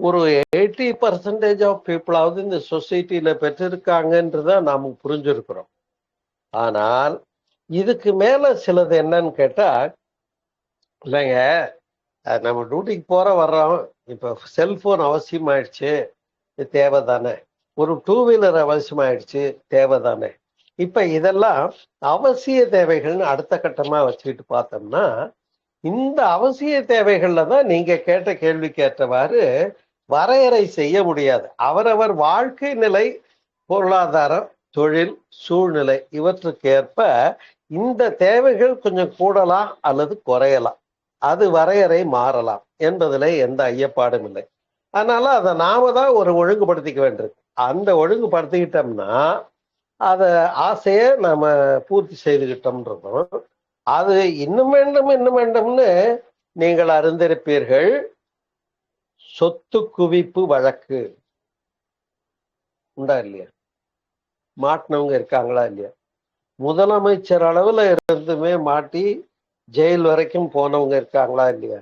ஒரு 80% ஆஃப் பீப்புளாவது இந்த சொசைட்டில பெற்றிருக்காங்கன்றத நாம புரிஞ்சிருக்கிறோம். ஆனால் இதுக்கு மேல சிலது என்னன்னு கேட்டா, இல்லைங்க நம்ம டியூட்டிக்கு வர்றோம், இப்ப செல்போன் அவசியமாயிடுச்சு, தேவைதானே. ஒரு 2 வீலர் அவசியமாயிடுச்சு, தேவைதானே. இப்ப இதெல்லாம் அவசிய தேவைகள்னு அடுத்த கட்டமா வச்சுக்கிட்டு பார்த்தோம்னா, இந்த அவசிய தேவைகள்ல தான் நீங்க கேட்ட கேள்விக்கு ஏற்றவாறு வரையறை செய்ய முடியாது. அவரவர் வாழ்க்கை நிலை, பொருளாதாரம், தொழில், சூழ்நிலை இவற்றுக்கேற்ப இந்த தேவைகள் கொஞ்சம் கூடலாம் அல்லது குறையலாம். அது வரையறை மாறலாம் என்பதுல எந்த ஐயப்பாடும் இல்லை. அதனால அதை நாம தான் ஒரு ஒழுங்குபடுத்திக்க வேண்டியிருக்கு. அந்த ஒழுங்குபடுத்திக்கிட்டோம்னா அதை ஆசையை நாம பூர்த்தி செய்துகிட்டோம்ன்றதும், அது இன்னும் வேண்டும்னு நீங்கள் அறிந்திருப்பீர்கள். சொத்து குவிப்பு வழக்கு உண்டா இல்லையா? மாட்டினவங்க இருக்காங்களா இல்லையா? முதலமைச்சர் அளவுல இருந்துமே மாட்டி ஜெயில் வரைக்கும் போனவங்க இருக்காங்களா இல்லையா?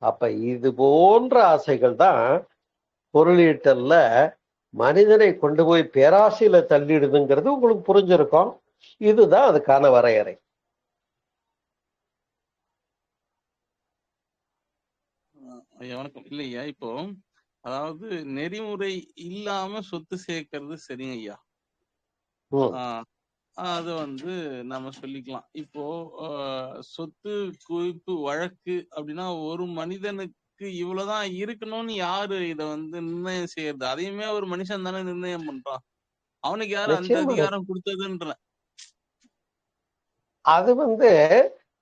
அப்ப இது போன்ற ஆசைகள் தான் பொருளீட்டல்ல மனிதனை கொண்டு போய் பேராசையில தள்ளிடுதுங்கிறது உங்களுக்கு புரிஞ்சிருக்கும். இதுதான் அதுக்கான வரையறை. வணக்கம். இல்லையா, இப்போ அதாவது நெறிமுறை இல்லாம சொத்து சேர்க்கறது சரிங்க ஐயா. அது வந்து நம்ம சொல்லிக்கலாம். இப்போ சொத்து குவிப்பு வழக்கு அப்படின்னா ஒரு மனிதனுக்கு இவ்வளவுதான் இருக்கணும்னு யாரு இத வந்து நிர்ணயம் செய்யறது? அதையுமே ஒரு மனுஷன் தானே நிர்ணயம் பண்றான். அவனுக்கு யாரு அந்த அதிகாரம் கொடுத்ததுன்ற? அது வந்து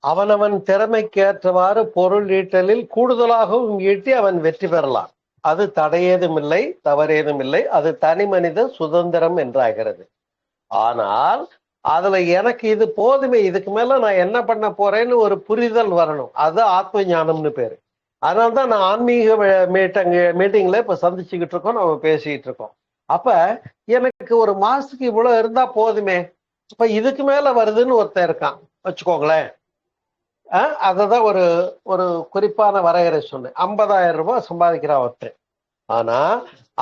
அவனவன் திறமைக்கு ஏற்றவாறு பொருள் ஈட்டலில் கூடுதலாகவும் ஈட்டி அவன் வெற்றி பெறலாம். அது தடையேதும் இல்லை, தவறேதும் இல்லை. அது தனி மனித சுதந்திரம் என்றாகிறது. ஆனால் அதுல எனக்கு இது போதுமே, இதுக்கு மேல நான் என்ன பண்ண போறேன்னு ஒரு புரிதல் வரணும். அது ஆத்ம ஞானம்னு பேரு. அதனால்தான் நான் ஆன்மீக மீட்டிங்ல இப்ப சந்திச்சுக்கிட்டு இருக்கோம், நம்ம பேசிக்கிட்டு இருக்கோம். அப்ப எனக்கு ஒரு மாசத்துக்கு இவ்வளவு இருந்தா போதுமே, இப்ப இதுக்கு மேல வருதுன்னு ஒருத்தன் இருக்கான் வச்சுக்கோங்களேன். அததான் ஒரு ஒரு குறிப்பான வரையறை சொன்னேன். 50,000 ரூபாய் சம்பாதிக்கிறான் ஒருத்தன். ஆனா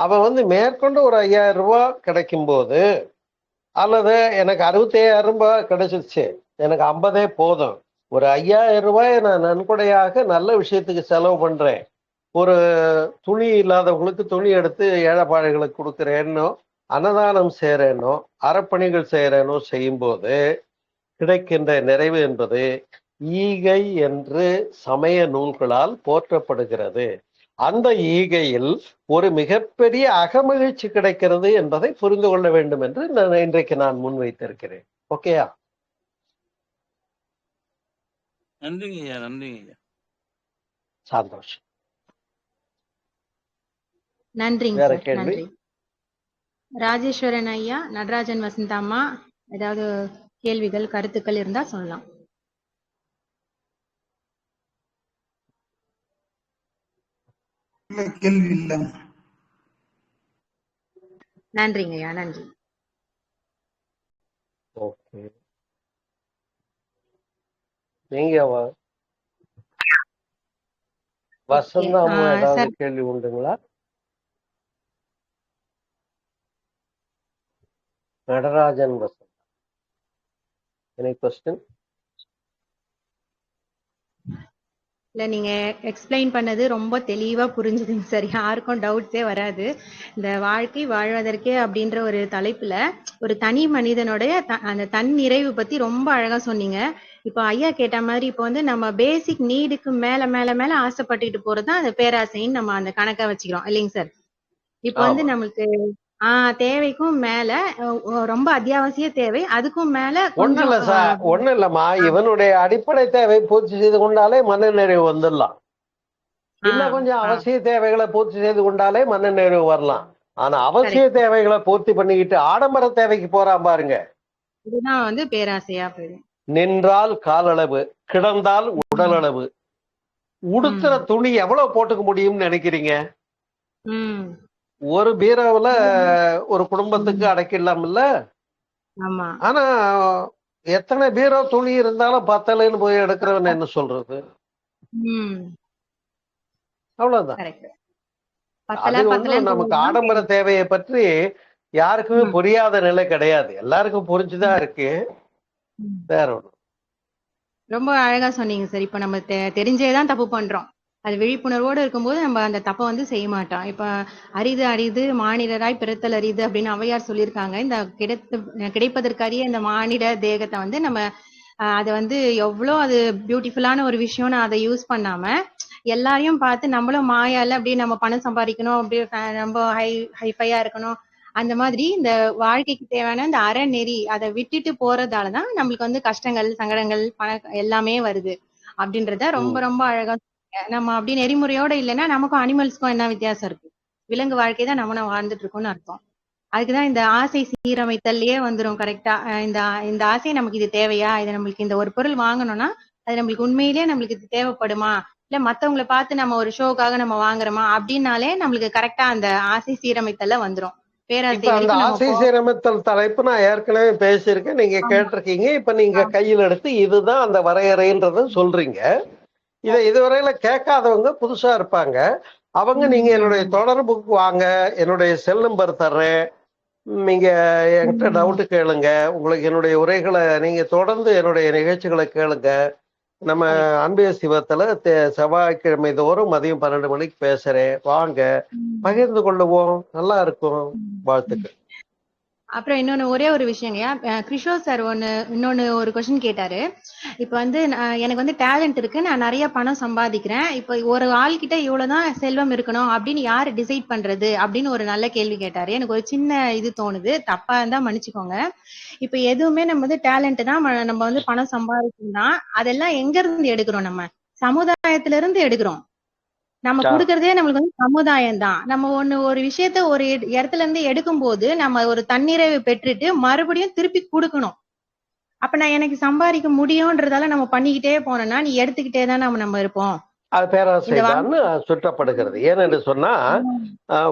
அவன் மேற்கொண்டு ஒரு 5,000 ரூபாய் கிடைக்கும் போது, அல்லது எனக்கு 65,000 ரூபாய் கிடைச்சிருச்சு, எனக்கு 50 போதும், ஒரு 5,000 ரூபாயை நான் நன்கொடையாக நல்ல விஷயத்துக்கு செலவு பண்றேன், ஒரு துணி இல்லாதவங்களுக்கு துணி எடுத்து ஏழைப்பாளைகளுக்கு கொடுக்குறேன்னோ, அன்னதானம் செய்யறேனோ, அறப்பணிகள் செய்யறேனோ செய்யும் போது கிடைக்கின்ற நிறைவு என்பது ஈகை என்று சமய நூல்களால் போற்றப்படுகிறது. அந்த ஈகையில் ஒரு மிகப்பெரிய அகமகிழ்ச்சி கிடைக்கிறது என்பதை புரிந்து கொள்ள வேண்டும் என்று இன்றைக்கு நான் முன்வைத்திருக்கிறேன். ஓகேயா? நன்றிங்க ஐயா, நன்றிங்க ஐயா. சந்தோஷம். நன்றிங்க வேற சார். கேள்வி? நன்றி. ராஜேஸ்வரன் ஐயா, நடராஜன் வசந்தாம்மா, ஏதாவது கேள்விகள் கருத்துக்கள் இருந்தா சொல்லலாம். கேள்வி இல்ல. நன்றிங்க ஐயா, நன்றி. ஓகே, நீங்க வசந்தாம்மா ஏதாவது கேள்வி உண்டுங்களா? Natarajan Vasantha, any question? இல்ல, நீங்க எக்ஸ்பிளைன் பண்ணது ரொம்ப தெளிவா புரிஞ்சுதுங்க சார். யாருக்கும் டவுட்ஸே வராது. இந்த வாழ்க்கை வாழ்வதற்கே அப்படின்ற ஒரு தலைப்புல ஒரு தனி மனிதனுடைய அந்த தன் நிறைவு பத்தி ரொம்ப அழகா சொன்னீங்க. இப்போ ஐயா கேட்ட மாதிரி இப்போ நம்ம பேசிக் நீடுக்கு மேல மேல மேல ஆசைப்பட்டுட்டு போறதுதான் அந்த பேராசைன்னு நம்ம அந்த கணக்கை வச்சுக்கிறோம் இல்லைங்க சார்? இப்போ நம்மளுக்கு தேவைக்கும் மேல ரொம்ப அத்தியாவசிய தேவை, அதுக்கும் மேல ஒண்ணு இல்லம்மா, இவனுடைய அடிப்படை தேவை பூர்த்தி செய்து கொண்டாலே மன நிறைவு வந்துடலாம். இன்னும் கொஞ்சம் அவசிய தேவைகளை பூர்த்தி செய்து கொண்டாலே மன நிறைவு வரலாம். ஆனா அவசிய தேவைகளை பூர்த்தி பண்ணிக்கிட்டு ஆடம்பர தேவைக்கு போறான் பாருங்க, இதுதான் பேராசையா போயிடும். நின்றால் காலளவு, கிடந்தால் உடல் அளவு. உடுத்துற துணி எவ்வளவு போட்டுக்க முடியும்னு நினைக்கிறீங்க? ஒரு பீரோவுல ஒரு குடும்பத்துக்கு அடக்கிடலாம் இல்ல? ஆனா எத்தனை பீரோ துணி இருந்தாலும் பத்தலைன்னு போய் எடுக்கிறவன் என்ன சொல்றது? அவ்வளவுதான். அது நமக்கு ஆடம்பர தேவையை பற்றி யாருக்குமே புரியாத நிலை கிடையாது, எல்லாருக்கும் புரிஞ்சுதான் இருக்கு. வேற ஒண்ணு. ரொம்ப அழகா சொன்னீங்க சார். இப்ப நம்ம தெரிஞ்சேதான் தப்பு பண்றோம். அது விழிப்புணர்வோடு இருக்கும்போது நம்ம அந்த தப்பை செய்ய மாட்டோம். இப்ப அரிது அரிது மானிடராய் பிறத்தல் அரிது அப்படின்னு ஔவையார் சொல்லியிருக்காங்க. இந்த கிடைப்பதற்கரிய இந்த மானிட தேகத்தை நம்ம அதை எவ்வளோ அது பியூட்டிஃபுல்லான ஒரு விஷயம்னு அதை யூஸ் பண்ணாம எல்லாரையும் பார்த்து நம்மளும் மாயால அப்படியே நம்ம பணம் சம்பாதிக்கணும், அப்படியே ரொம்ப ஹைஃபையா இருக்கணும், அந்த மாதிரி இந்த வாழ்க்கைக்கு தேவையான இந்த அறநெறி அதை விட்டுட்டு போறதாலதான் நம்மளுக்கு கஷ்டங்கள், சங்கடங்கள், எல்லாமே வருது அப்படின்றத ரொம்ப ரொம்ப அழகா. நம்ம அப்படி நெறிமுறையோட இல்லைன்னா நமக்கும் அனிமல்ஸ்க்கும் என்ன வித்தியாசம் இருக்கு? விலங்கு வாழ்க்கை தான் நம்ம வாழ்ந்துட்டு இருக்கோம்னு அர்த்தம். அதுக்குதான் இந்த ஆசை சீரமைத்தல்லையே வந்துரும். கரெக்டா இந்த ஆசை நமக்கு இது தேவையா, இது நம்மளுக்கு இந்த ஒரு பொருள் வாங்கணும்னா அது நம்மளுக்கு உண்மையிலேயே நம்மளுக்கு இது தேவைப்படுமா, இல்ல மத்தவங்களை பார்த்து நம்ம ஒரு ஷோக்காக நம்ம வாங்குறோமா அப்படின்னாலே நம்மளுக்கு கரெக்டா அந்த ஆசை சீரமைத்தல்ல வந்துரும். அந்த ஆசை சீரமைத்தல் தலைப்பு நான் ஏற்கனவே பேசியிருக்கேன், நீங்க கேட்டிருக்கீங்க. இப்ப நீங்க கையில் எடுத்து இதுதான் அந்த வரையறைன்றத சொல்றீங்க. இதை இதுவரையில கேட்காதவங்க புதுசா இருப்பாங்க. அவங்க நீங்க என்னுடைய தொடர்புக்கு வாங்க, என்னுடைய செல் நம்பர் தர்றேன், நீங்க என்கிட்ட டவுட்டு கேளுங்க. உங்களுக்கு என்னுடைய உரைகளை நீங்க தொடர்ந்து என்னுடைய நிகழ்ச்சிகளை கேளுங்க. நம்ம அன்பே சிவத்துல செவ்வாய்க்கிழமை தோறும் மதியம் 12 மணிக்கு பேசுறேன், வாங்க பகிர்ந்து கொள்ளுவோம், நல்லா இருக்கும். வாழ்த்துக்கள். அப்புறம் இன்னொன்னு ஒரே ஒரு விஷயங்கய்யா, கிஷோர் சார் இன்னொன்னு ஒரு கொஸ்டின் கேட்டாரு. இப்ப எனக்கு டேலண்ட் இருக்கு, நான் நிறைய பணம் சம்பாதிக்கிறேன், இப்ப ஒரு ஆள் கிட்ட இவ்வளவுதான் செல்வம் இருக்கணும் அப்படின்னு யாரு டிசைட் பண்றது அப்படின்னு ஒரு நல்ல கேள்வி கேட்டாரு. எனக்கு ஒரு சின்ன இது தோணுது, தப்பா இருந்தா மன்னிச்சுக்கோங்க. இப்ப எதுவுமே நம்ம டேலண்ட் தான், நம்ம பணம் சம்பாதிக்கணும்னா அதெல்லாம் எங்க இருந்து எடுக்கிறோம்? நம்ம சமுதாயத்துல இருந்து எடுக்கிறோம். நம்ம கொடுக்கறதே நம்மளுக்கு சமுதாயம் தான். நம்ம ஒரு விஷயத்த ஒரு இடத்துல இருந்து எடுக்கும் போது நம்ம ஒரு தன்னிறைவு பெற்றுட்டு மறுபடியும் திருப்பி கொடுக்கணும். அப்ப நான் எனக்கு சம்பாதிக்க முடியும்ன்றதால நம்ம பண்ணிக்கிட்டே போனோம்னா நீ எடுத்துக்கிட்டே தான் நம்ம இருப்போம். அது பேராசைதான் சுற்றப்படுகிறது. ஏனென்று சொன்னா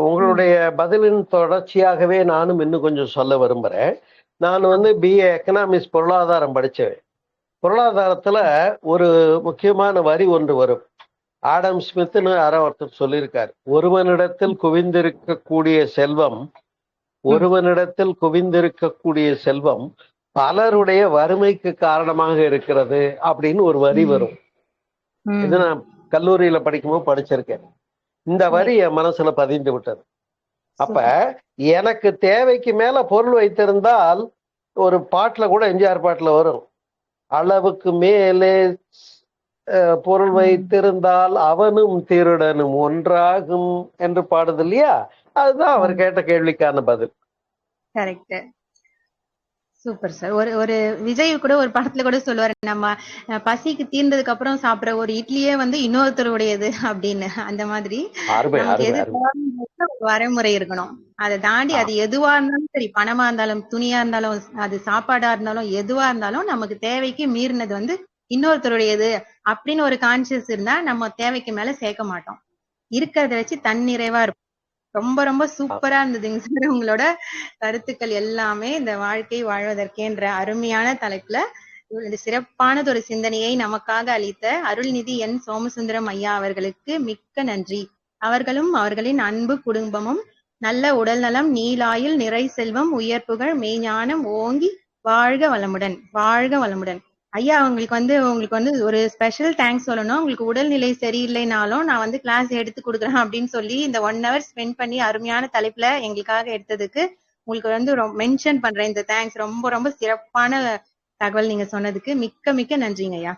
உங்களுடைய பதிலின் தொடர்ச்சியாகவே நானும் இன்னும் கொஞ்சம் சொல்ல விரும்புறேன். நான் BA எக்கனாமிக்ஸ் பொருளாதாரம் படிச்சேன். பொருளாதாரத்துல ஒரு முக்கியமான வரி ஒன்று வரும். ஆடம் ஸ்மித்னு யாரோ ஒருத்தர் சொல்லியிருக்காரு, ஒருவனிடத்தில் குவிந்திருக்கக்கூடிய செல்வம் பலருடைய வறுமைக்கு காரணமாக இருக்கிறது அப்படின்னு ஒரு வரி வரும். இது நான் கல்லூரியில படிக்கும்போது படிச்சிருக்கேன். இந்த வரி என் மனசுல பதிந்து விட்டது. அப்ப எனக்கு தேவைக்கு மேல பொருள் வைத்திருந்தால், ஒரு பாட்டுல கூட எம்ஜிஆர் பாட்டுல வரும், அளவுக்கு மேலே பொருள் வைத்திருந்தால் அவனும் திருடனும் ஒன்றாகும் என்று பாடுது இல்லையா? அதுதான் அவர் கேட்ட கேள்விக்கான பதில். கரெக்ட். Super sir. ஒரு விஜய் கூட ஒரு படத்துல கூட சொல்லுவாரு, நம்ம பசிக்கு தீர்ந்ததுக்கு அப்புறம் சாப்பிடுற ஒரு இட்லியே வந்து இன்னொருத்தருடையது அப்படின்னு. அந்த மாதிரி நமக்கு எது வரைமுறை இருக்கணும். அதை தாண்டி அது எதுவா இருந்தாலும் சரி, பணமா இருந்தாலும், துணியா இருந்தாலும், அது சாப்பாடா இருந்தாலும், எதுவா இருந்தாலும் நமக்கு தேவைக்கு மீறினது வந்து இன்னொருத்தருடையது அப்படின்னு ஒரு கான்சியஸ் இருந்தா நம்ம தேவைக்கு மேல சேர்க்க மாட்டோம். இருக்கிறத வச்சு தன்னிறைவா இருப்போம். ரொம்ப ரொம்ப சூப்பரா இருந்ததுங்க சார் உங்களோட கருத்துக்கள் எல்லாமே. இந்த வாழ்க்கை வாழ்வதற்கேன்ற அருமையான தலைப்புல சிறப்பானது ஒரு சிந்தனையை நமக்காக அளித்த அருள்நிதி என் சோமசுந்தரம் ஐயா அவர்களுக்கு மிக்க நன்றி. அவர்களும் அவர்களின் அன்பு குடும்பமும் நல்ல உடல்நலம், நீலாயுள், நிறை செல்வம், உயர்ப்புகள், மெய்ஞானம் ஓங்கி வாழ்க வளமுடன், வாழ்க வளமுடன். ஐயா, உங்களுக்கு வந்து ஒரு ஸ்பெஷல் தேங்க்ஸ் சொல்லணும். உங்களுக்கு உடல்நிலை சரியில்லைனாலும் நான் வந்து கிளாஸ் எடுத்து கொடுக்குறேன் அப்படின்னு சொல்லி இந்த 1 hour ஸ்பெண்ட் பண்ணி அருமையான தலைப்புல எங்களுக்காக எடுத்ததுக்கு உங்களுக்கு வந்து மென்ஷன் பண்றேன் இந்த தேங்க்ஸ். ரொம்ப ரொம்ப சிறப்பான தகவல் நீங்க சொன்னதுக்கு மிக்க மிக்க நன்றிங்க ஐயா.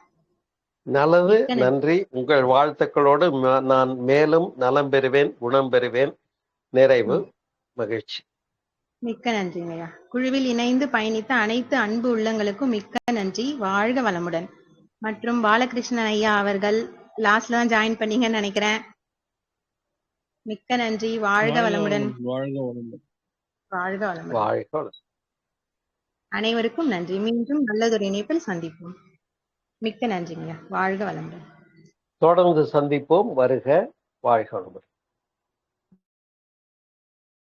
நல்லது, நன்றி. உங்கள் வாழ்த்துக்களோடு நான் மேலும் நலம் பெறுவேன், குணம் பெறுவேன். நிறைவு, மகிழ்ச்சி. மிக்க நன்றிங்க ஐயா. குழுவில் இணைந்து பயணித்த அனைத்து அன்பு உள்ளங்களுக்கும் மிக்க நன்றி. வாழ்க வளமுடன். மற்றும் பாலகிருஷ்ணன் ஐயா அவர்கள் லாஸ்ட்ல தான் ஜாயின் பண்ணீங்கன்னு நினைக்கிறேன். மிக்க நன்றி. வாழ்க வளமுடன். வாழ்க வளமுடன். அனைவருக்கும் நன்றி. மீண்டும் நல்லதொரு இணைப்பில் சந்திப்போம். மிக்க நன்றிங்க. வாழ்க வளமுடன். தொடர்ந்து சந்திப்போம். வருக. வாழ்க வளமுடன்.